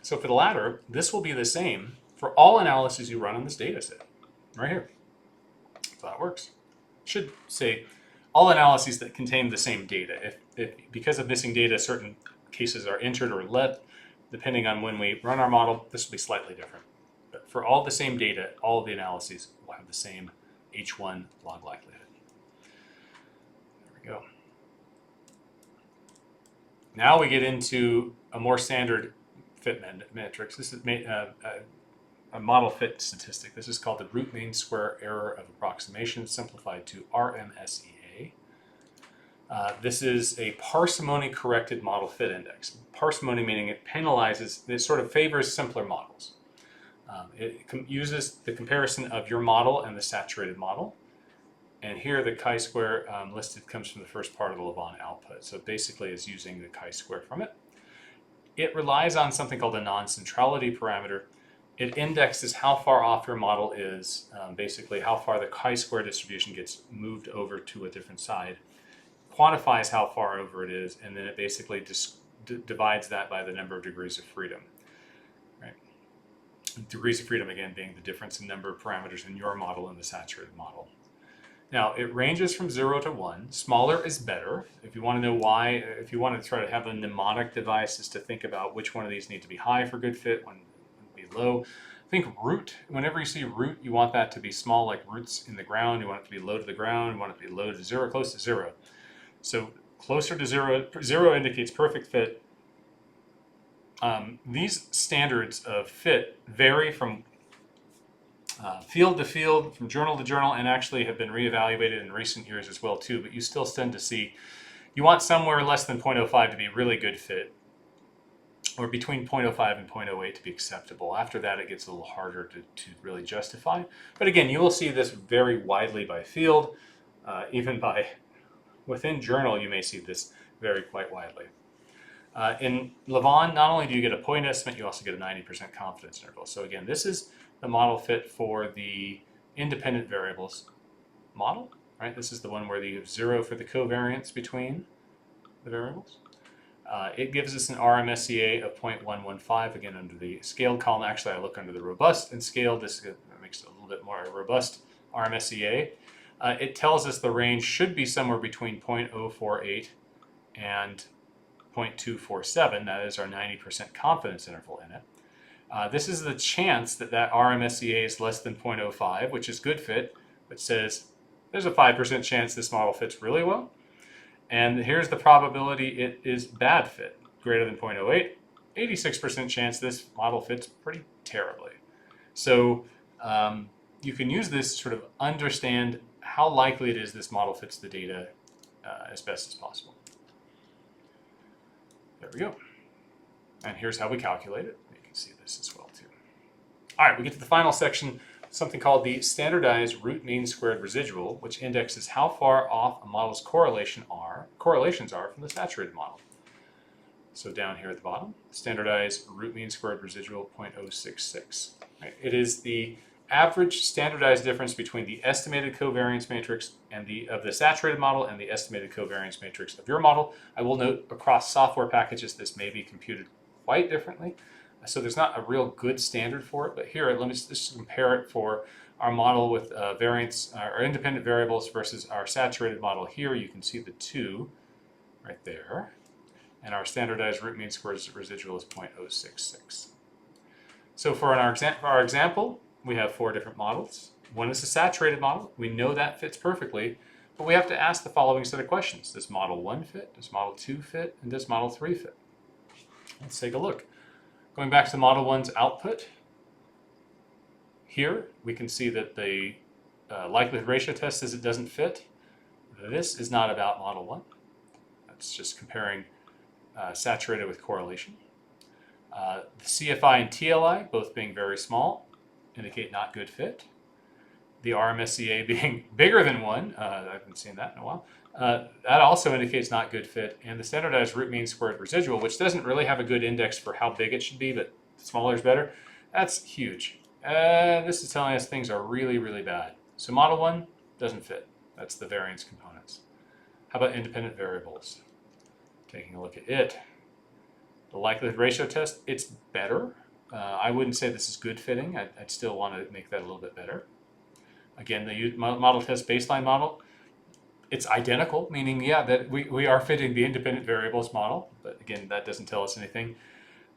So for the latter, this will be the same for all analyses you run on this data set, right here. So that works. Should say all analyses that contain the same data. If because of missing data, certain cases are entered or let, depending on when we run our model, this will be slightly different. But for all the same data, all of the analyses will have the same H1 log likelihood. There we go. Now we get into a more standard fit metrics. This is a model fit statistic. This is called the root mean square error of approximation, simplified to RMSEA. This is a parsimony corrected model fit index. Parsimony meaning it penalizes, it sort of favors simpler models. It uses the comparison of your model and the saturated model. And here the chi-square listed comes from the first part of the Lavon output. So basically it's using the chi-square from it. It relies on something called a non-centrality parameter. It indexes how far off your model is, basically how far the chi-square distribution gets moved over to a different side, quantifies how far over it is, and then it basically divides that by the number of degrees of freedom. Right? Degrees of freedom, again, being the difference in number of parameters in your model and the saturated model. Now, it ranges from 0 to 1. Smaller is better. If you want to know why, if you want to try to have a mnemonic device, is to think about which one of these need to be high for good fit, one be low. Think root. Whenever you see root, you want that to be small, like roots in the ground. You want it to be low to the ground. You want it to be low to 0, close to 0. So closer to 0, 0 indicates perfect fit. These standards of fit vary from field to field, from journal to journal, and actually have been reevaluated in recent years as well too, but you still tend to see you want somewhere less than 0.05 to be really good fit, or between 0.05 and 0.08 to be acceptable. After that, it gets a little harder to really justify. But again, you will see this very widely by field, even by within journal, you may see this vary quite widely. In Lavon, not only do you get a point estimate, you also get a 90% confidence interval. So again, this is the model fit for the independent variables model, right? This is the one where you have 0 for the covariance between the variables. It gives us an RMSEA of 0.115, again under the scaled column. Actually, I look under the robust and scaled. This makes it a little bit more robust RMSEA. It tells us the range should be somewhere between 0.048 and 0.247. That is our 90% confidence interval in it. This is the chance that that RMSEA is less than 0.05, which is good fit, but says there's a 5% chance this model fits really well. And here's the probability it is bad fit, greater than 0.08. 86% chance this model fits pretty terribly. So you can use this to sort of understand how likely it is this model fits the data as best as possible. There we go. And here's how we calculate it. You can see this as well too. All right, we get to the final section, something called the standardized root mean squared residual, which indexes how far off a model's correlations are from the saturated model. So down here at the bottom, standardized root mean squared residual 0.066. Right? It is the average standardized difference between the estimated covariance matrix and of the saturated model and the estimated covariance matrix of your model. I will note across software packages this may be computed quite differently. So there's not a real good standard for it, but here let me just compare it for our model with variance, our independent variables versus our saturated model. Here you can see the two right there, and our standardized root mean squared residual is 0.066. So for our example, we have 4 different models. One is a saturated model. We know that fits perfectly, but we have to ask the following set of questions. Does model 1 fit? Does model 2 fit? And does model 3 fit? Let's take a look. Going back to model 1's output, here we can see that the likelihood ratio test says it doesn't fit. This is not about model 1. That's just comparing saturated with correlation. The CFI and TLI, both being very small, indicate not good fit. The RMSEA being bigger than 1, I haven't seen that in a while, That also indicates not good fit. And the standardized root mean squared residual, which doesn't really have a good index for how big it should be, but smaller is better. That's huge. This is telling us things are really, really bad. So model 1 doesn't fit. That's the variance components. How about independent variables? Taking a look at it. The likelihood ratio test, it's better. I wouldn't say this is good fitting. I'd still want to make that a little bit better. Again, the model test baseline model, it's identical, meaning, yeah, that we are fitting the independent variables model, but again, that doesn't tell us anything.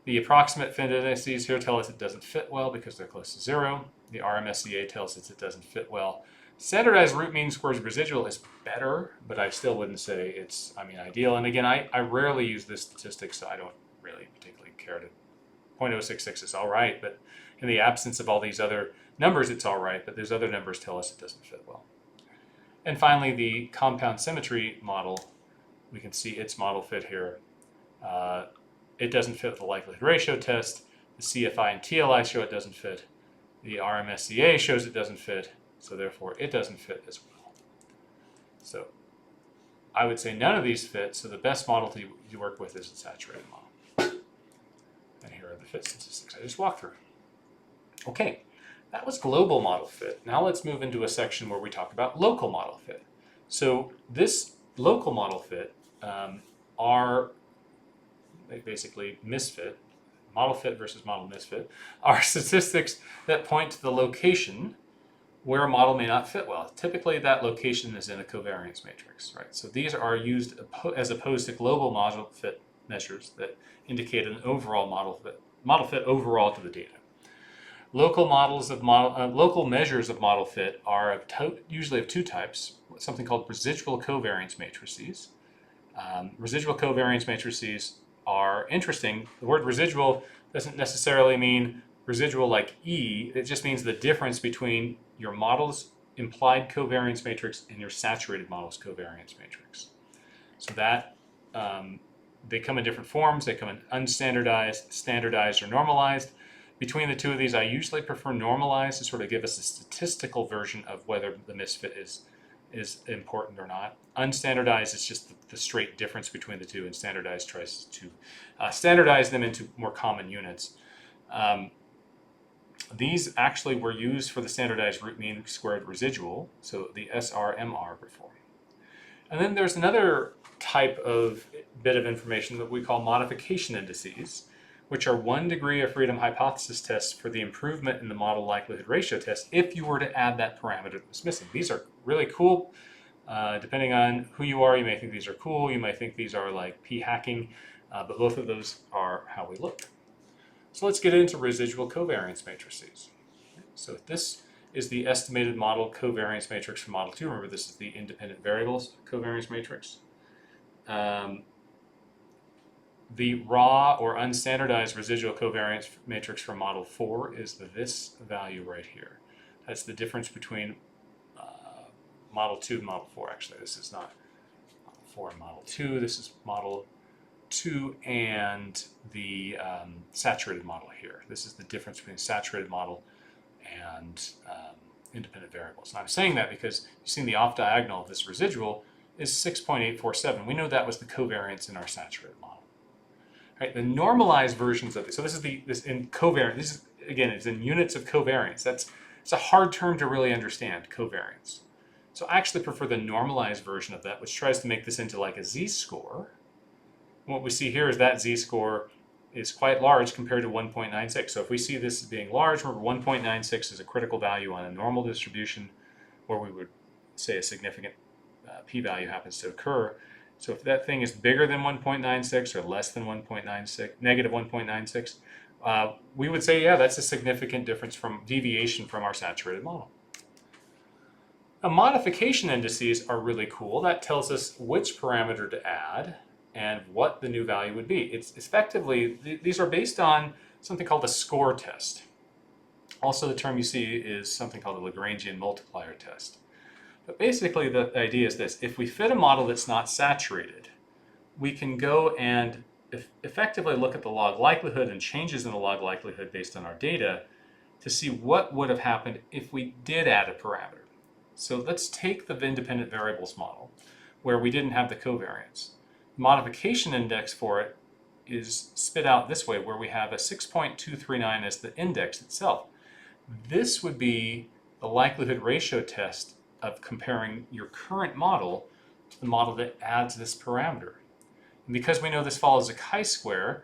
The approximate fit indices here tell us it doesn't fit well because they're close to 0. The RMSEA tells us it doesn't fit well. Standardized root mean squares residual is better, but I still wouldn't say it's, ideal. And again, I rarely use this statistic, so I don't really particularly care to. 0.066 is all right, but in the absence of all these other numbers, it's all right, but those other numbers tell us it doesn't fit well. And finally, the compound symmetry model, we can see its model fit here. It doesn't fit with the likelihood ratio test. The CFI and TLI show it doesn't fit. The RMSEA shows it doesn't fit, so therefore it doesn't fit as well. So I would say none of these fit, so the best model to work with is the saturated model. And here are the fit statistics I just walked through. Okay, that was global model fit. Now let's move into a section where we talk about local model fit. So this local model fit are basically misfit, model fit versus model misfit, are statistics that point to the location where a model may not fit well. Typically that location is in a covariance matrix, right? So these are used as opposed to global model fit measures that indicate an overall model fit overall to the data. Local measures of model fit are usually of two types, something called residual covariance matrices. Residual covariance matrices are interesting. The word residual doesn't necessarily mean residual like E. It just means the difference between your model's implied covariance matrix and your saturated model's covariance matrix. So that they come in different forms. They come in unstandardized, standardized, or normalized. Between the two of these, I usually prefer normalized to sort of give us a statistical version of whether the misfit is important or not. Unstandardized is just the straight difference between the two, and standardized tries to standardize them into more common units. These actually were used for the standardized root mean squared residual, so the SRMR before. And then there's another type of bit of information that we call modification indices, which are 1 degree of freedom hypothesis tests for the improvement in the model likelihood ratio test if you were to add that parameter that was missing. These are really cool. Depending on who you are, you may think these are cool, you might think these are like p-hacking, but both of those are how we look. So let's get into residual covariance matrices. So this is the estimated model covariance matrix for model 2. Remember, this is the independent variables covariance matrix. The raw or unstandardized residual covariance matrix for model 4 is this value right here. That's the difference between model 2 and model 4. Actually, this is not model 4 and model 2. This is model 2 and the saturated model here. This is the difference between saturated model and independent variables. And I'm saying that because you've seen the off-diagonal of this residual is 6.847. We know that was the covariance in our saturated model. Right, the normalized versions of this. So this is in covariance. This is, again, it's in units of covariance. It's a hard term to really understand, covariance. So I actually prefer the normalized version of that, which tries to make this into like a z-score. What we see here is that z-score is quite large compared to 1.96. So if we see this as being large, remember 1.96 is a critical value on a normal distribution where we would say a significant p-value happens to occur. So if that thing is bigger than 1.96 or less than 1.96, negative 1.96, we would say, yeah, that's a significant difference from deviation from our saturated model. Now, modification indices are really cool. That tells us which parameter to add and what the new value would be. It's effectively, these are based on something called a score test. Also, the term you see is something called the Lagrangian multiplier test. But basically, the idea is this. If we fit a model that's not saturated, we can go and effectively look at the log likelihood and changes in the log likelihood based on our data to see what would have happened if we did add a parameter. So let's take the independent variables model. where we didn't have the covariance. The modification index for it is spit out this way, where we have a 6.239 as the index itself. This would be the likelihood ratio test of comparing your current model to the model that adds this parameter. And because we know this follows a chi-square,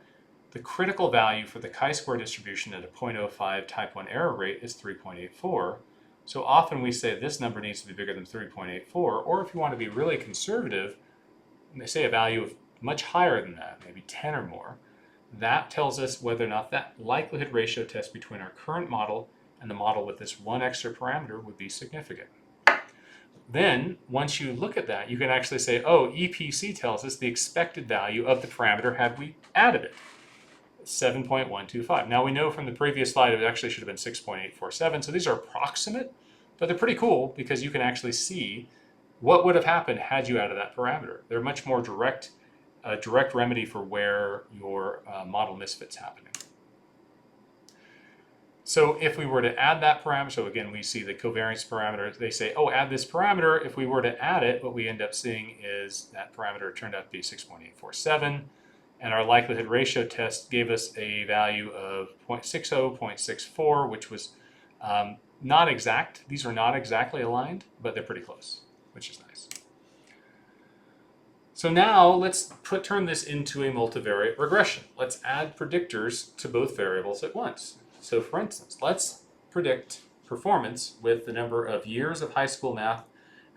the critical value for the chi-square distribution at a 0.05 type 1 error rate is 3.84. So often we say this number needs to be bigger than 3.84, or if you want to be really conservative, they say a value of much higher than that, maybe 10 or more. That tells us whether or not that likelihood ratio test between our current model and the model with this one extra parameter would be significant. Then, once you look at that, you can actually say, oh, EPC tells us the expected value of the parameter had we added it, 7.125. Now we know from the previous slide it actually should have been 6.847, so these are approximate, but they're pretty cool because you can actually see what would have happened had you added that parameter. They're much more direct remedy for where your model misfit's happening. So if we were to add that parameter, so again, we see the covariance parameter, they say, oh, add this parameter. If we were to add it, what we end up seeing is that parameter turned out to be 6.847, and our likelihood ratio test gave us a value of 0.60, 0.64, which was not exact. These are not exactly aligned, but they're pretty close, which is nice. So now let's turn this into a multivariate regression. Let's add predictors to both variables at once. So for instance, let's predict performance with the number of years of high school math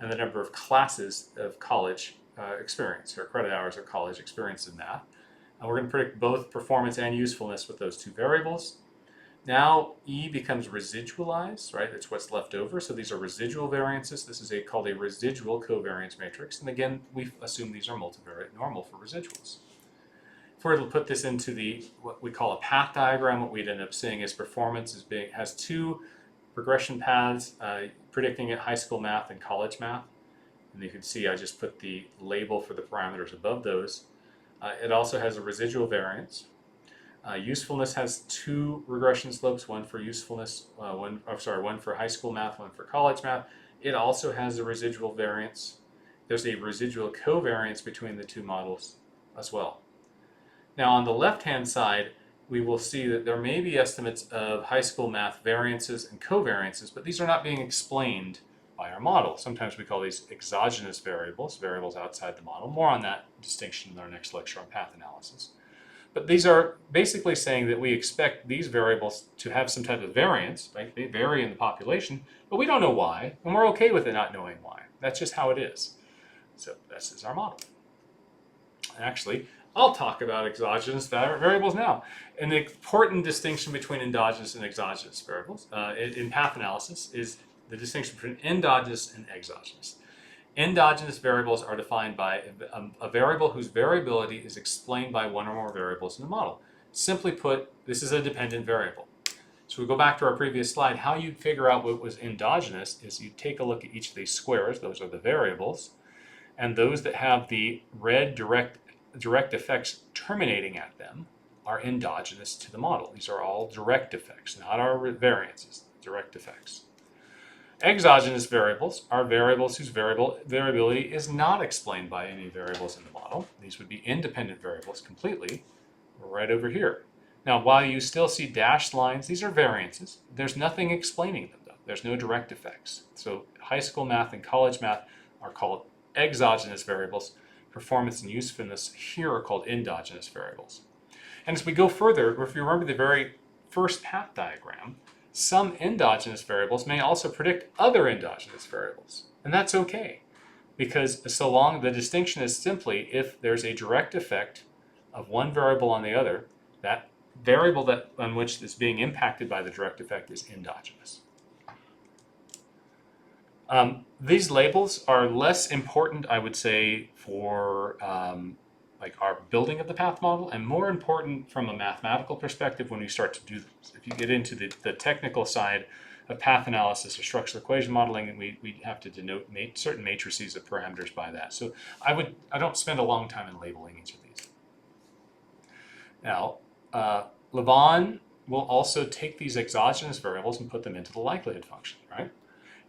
and the number of classes of college experience, or credit hours of college experience in math. And we're going to predict both performance and usefulness with those two variables. Now E becomes residualized, right? That's what's left over. So these are residual variances. This is called a residual covariance matrix. And again, we assume these are multivariate normal for residuals. If we were to put this into what we call a path diagram, what we'd end up seeing is performance has two regression paths, predicting at high school math and college math. And you can see I just put the label for the parameters above those. It also has a residual variance. Usefulness has two regression slopes, one for usefulness, one for high school math, one for college math. It also has a residual variance. There's a residual covariance between the two models as well. Now on the left-hand side, we will see that there may be estimates of high school math variances and covariances, but these are not being explained by our model. Sometimes we call these exogenous variables, variables outside the model. More on that distinction in our next lecture on path analysis. But these are basically saying that we expect these variables to have some type of variance, right? They vary in the population, but we don't know why, and we're okay with it not knowing why. That's just how it is. So this is our model. And actually, I'll talk about exogenous variables now. An important distinction between endogenous and exogenous variables in path analysis is the distinction between endogenous and exogenous. Endogenous variables are defined by a variable whose variability is explained by one or more variables in the model. Simply put, this is a dependent variable. So we go back to our previous slide. How you figure out what was endogenous is you take a look at each of these squares. Those are the variables. And those that have the red direct effects terminating at them are endogenous to the model. These are all direct effects, not our variances, direct effects. Exogenous variables are variables whose variability is not explained by any variables in the model. These would be independent variables completely, right over here. Now, while you still see dashed lines, these are variances. There's nothing explaining them, though. There's no direct effects. So high school math and college math are called exogenous variables. Performance and usefulness here are called endogenous variables. And as we go further, if you remember the very first path diagram, some endogenous variables may also predict other endogenous variables. And that's okay, because so long the distinction is simply if there's a direct effect of one variable on the other, that variable on which is being impacted by the direct effect is endogenous. These labels are less important, I would say, for like our building of the path model, and more important from a mathematical perspective when we start to do this. If you get into the technical side of path analysis or structural equation modeling, we have to denote certain matrices of parameters by that. So I don't spend a long time in labeling each of these. Now, Levon will also take these exogenous variables and put them into the likelihood function, right?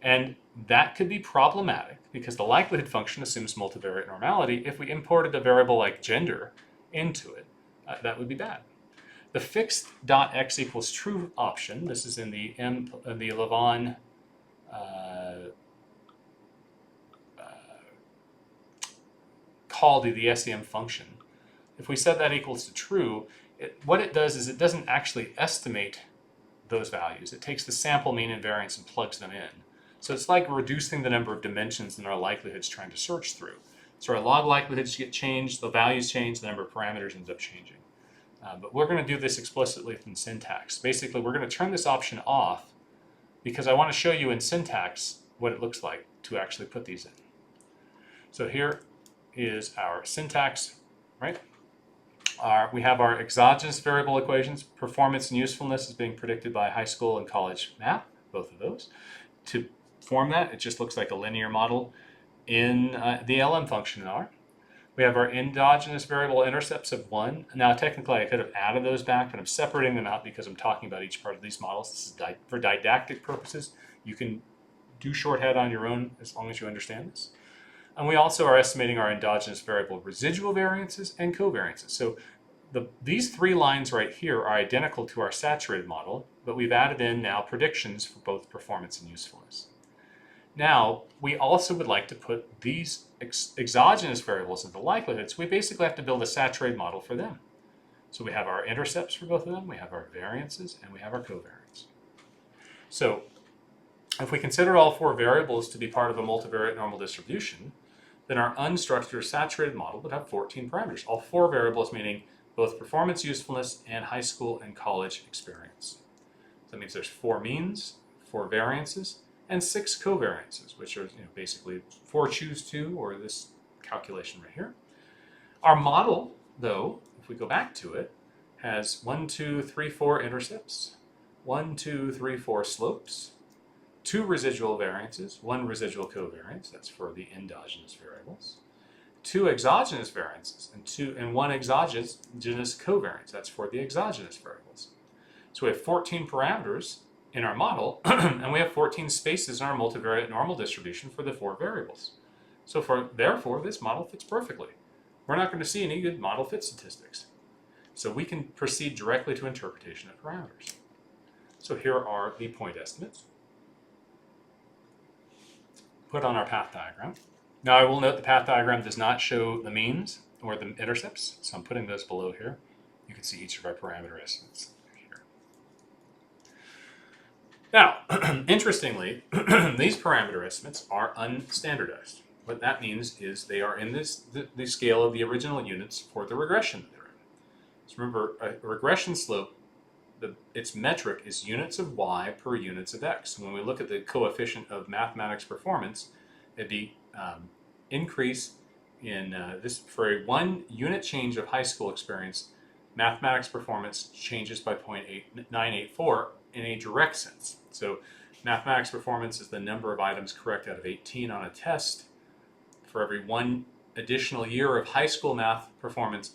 And that could be problematic because the likelihood function assumes multivariate normality. If we imported a variable like gender into it, that would be bad. The fixed dot x equals true option, this is in the Lavon call to the SEM function. If we set that equals to true, what it does is it doesn't actually estimate those values. It takes the sample mean and variance and plugs them in. So it's like reducing the number of dimensions in our likelihoods trying to search through. So our log likelihoods get changed, the values change, the number of parameters ends up changing. But we're going to do this explicitly in syntax. Basically, we're going to turn this option off because I want to show you in syntax what it looks like to actually put these in. So here is our syntax, right? We have our exogenous variable equations. Performance and usefulness is being predicted by high school and college math, both of those. To form that, it just looks like a linear model in the LM function in R. We have our endogenous variable intercepts of 1. Now, technically, I could have added those back, but I'm separating them out because I'm talking about each part of these models. This is for didactic purposes. You can do shorthand on your own as long as you understand this. And we also are estimating our endogenous variable residual variances and covariances. So these 3 lines right here are identical to our saturated model, but we've added in now predictions for both performance and usefulness. Now, we also would like to put these exogenous variables into likelihoods. We basically have to build a saturated model for them. So we have our intercepts for both of them, we have our variances, and we have our covariance. So if we consider all 4 variables to be part of a multivariate normal distribution, then our unstructured saturated model would have 14 parameters. All 4 variables meaning both performance, usefulness, and high school and college experience. So that means there's 4 means, 4 variances, and 6 covariances, which are basically 4 choose 2, or this calculation right here. Our model, though, if we go back to it, has 1, 2, 3, 4 intercepts, 1, 2, 3, 4 slopes, 2 residual variances, 1 residual covariance, that's for the endogenous variables, 2 exogenous variances, and 1 exogenous covariance, that's for the exogenous variables. So we have 14 parameters in our model, and we have 14 spaces in our multivariate normal distribution for the 4 variables. So therefore, this model fits perfectly. We're not going to see any good model fit statistics. So we can proceed directly to interpretation of parameters. So here are the point estimates put on our path diagram. Now I will note the path diagram does not show the means or the intercepts, so I'm putting those below here. You can see each of our parameter estimates. Now, interestingly, these parameter estimates are unstandardized. What that means is they are in the scale of the original units for the regression that they're in. So remember, a regression slope, its metric is units of y per units of x. When we look at the coefficient of mathematics performance, it'd be increase in this for a 1 unit change of high school experience, mathematics performance changes by 0.984 in a direct sense. So mathematics performance is the number of items correct out of 18 on a test. For every 1 additional year of high school math performance,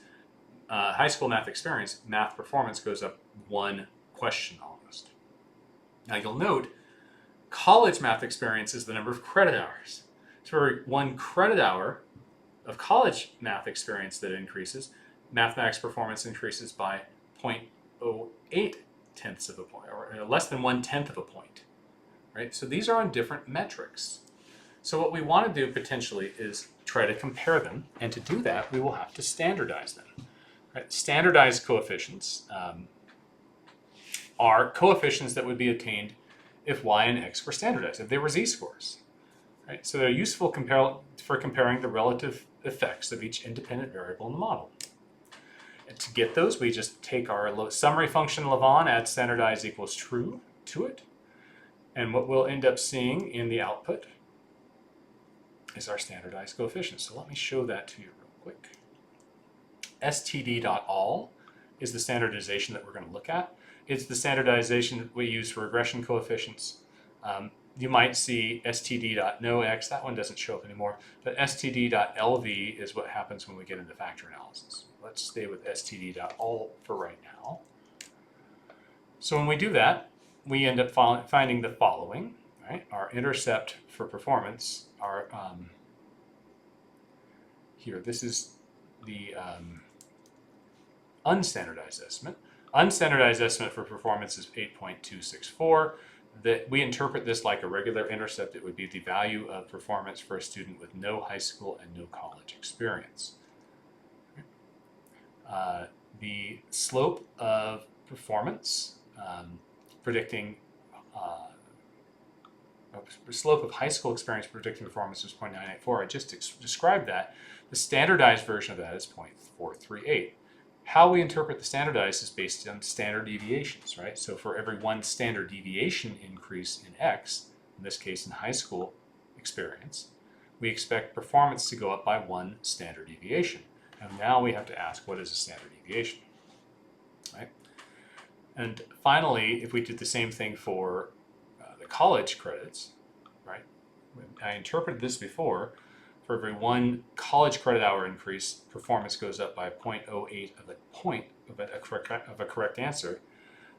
high school math experience, math performance goes up 1 question almost. Now you'll note, college math experience is the number of credit hours. So for every 1 credit hour of college math experience that increases, mathematics performance increases by 0.08 tenths of a point, or less than 1/10 of a point, right? So these are on different metrics. So what we want to do potentially is try to compare them, and to do that, we will have to standardize them. Right? Standardized coefficients are coefficients that would be attained if y and x were standardized, if they were z-scores. Right? So they're useful for comparing the relative effects of each independent variable in the model. And to get those, we just take our summary function Lavon, add standardized equals true to it. And what we'll end up seeing in the output is our standardized coefficients. So let me show that to you real quick. std.all is the standardization that we're going to look at. It's the standardization that we use for regression coefficients. You might see std.nox, that one doesn't show up anymore, but std.lv is what happens when we get into factor analysis. Let's stay with std.all for right now. So when we do that, we end up finding the following. right? Our intercept for performance, here, this is the unstandardized estimate. Unstandardized estimate for performance is 8.264. That we interpret this like a regular intercept. It would be the value of performance for a student with no high school and no college experience. The slope of performance, predicting slope of high school experience predicting performance is 0.984. I just described that. The standardized version of that is 0.438. How we interpret the standardized is based on standard deviations, right? So for every one standard deviation increase in X, in this case in high school experience, we expect performance to go up by one standard deviation. And now we have to ask, what is a standard deviation, right? And finally, if we did the same thing for the college credits, right? I interpreted this before. For every one college credit hour increase, performance goes up by 0.08 of a point of a correct answer.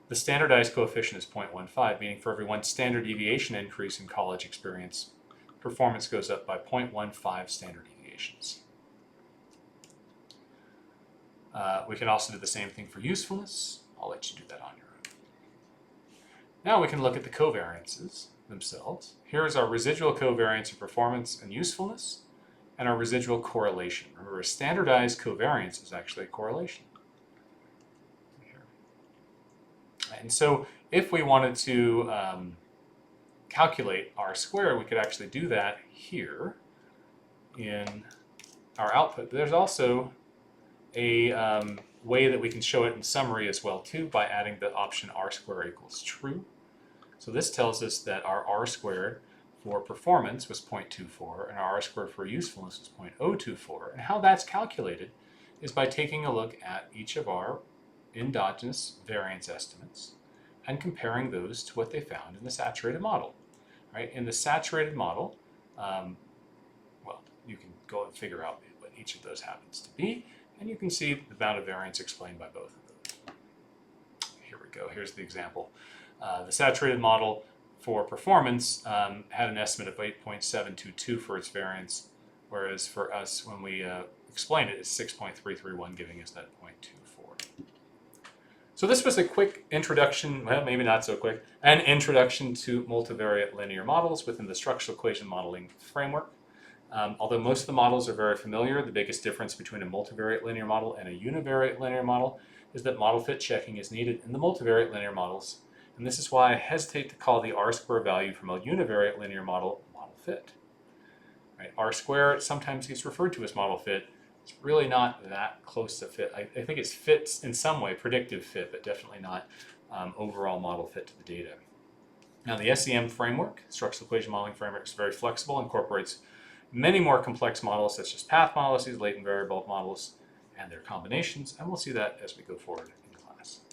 The standardized coefficient is 0.15, meaning for every one standard deviation increase in college experience, performance goes up by 0.15 standard deviations. We can also do the same thing for usefulness. I'll let you do that on your own. Now we can look at the covariances themselves. Here is our residual covariance of performance and usefulness, and our residual correlation. Remember, a standardized covariance is actually a correlation. And so if we wanted to calculate R squared, we could actually do that here in our output. But there's also a way that we can show it in summary as well too, by adding the option R squared equals true. So this tells us that our R squared for performance was 0.24 and our R squared for usefulness was 0.024. And how that's calculated is by taking a look at each of our endogenous variance estimates and comparing those to what they found in the saturated model. Right? In the saturated model, well, you can go and figure out what each of those happens to be, and you can see the amount of variance explained by both of those. Here we go. Here's the example. The saturated model for performance had an estimate of 8.722 for its variance, whereas for us, when we explained it, it's 6.331, giving us that 0.24. So this was a quick introduction, well, maybe not so quick, an introduction to multivariate linear models within the structural equation modeling framework. Although most of the models are very familiar, the biggest difference between a multivariate linear model and a univariate linear model is that model fit checking is needed in the multivariate linear models. And this is why I hesitate to call the R squared value from a univariate linear model fit. Right? R squared sometimes gets referred to as model fit. It's really not that close to fit. I think it's fits in some way, predictive fit, but definitely not overall model fit to the data. Now the SEM framework, structural equation modeling framework, is very flexible, incorporates many more complex models such as path models, latent variable models, and their combinations, and we'll see that as we go forward in class.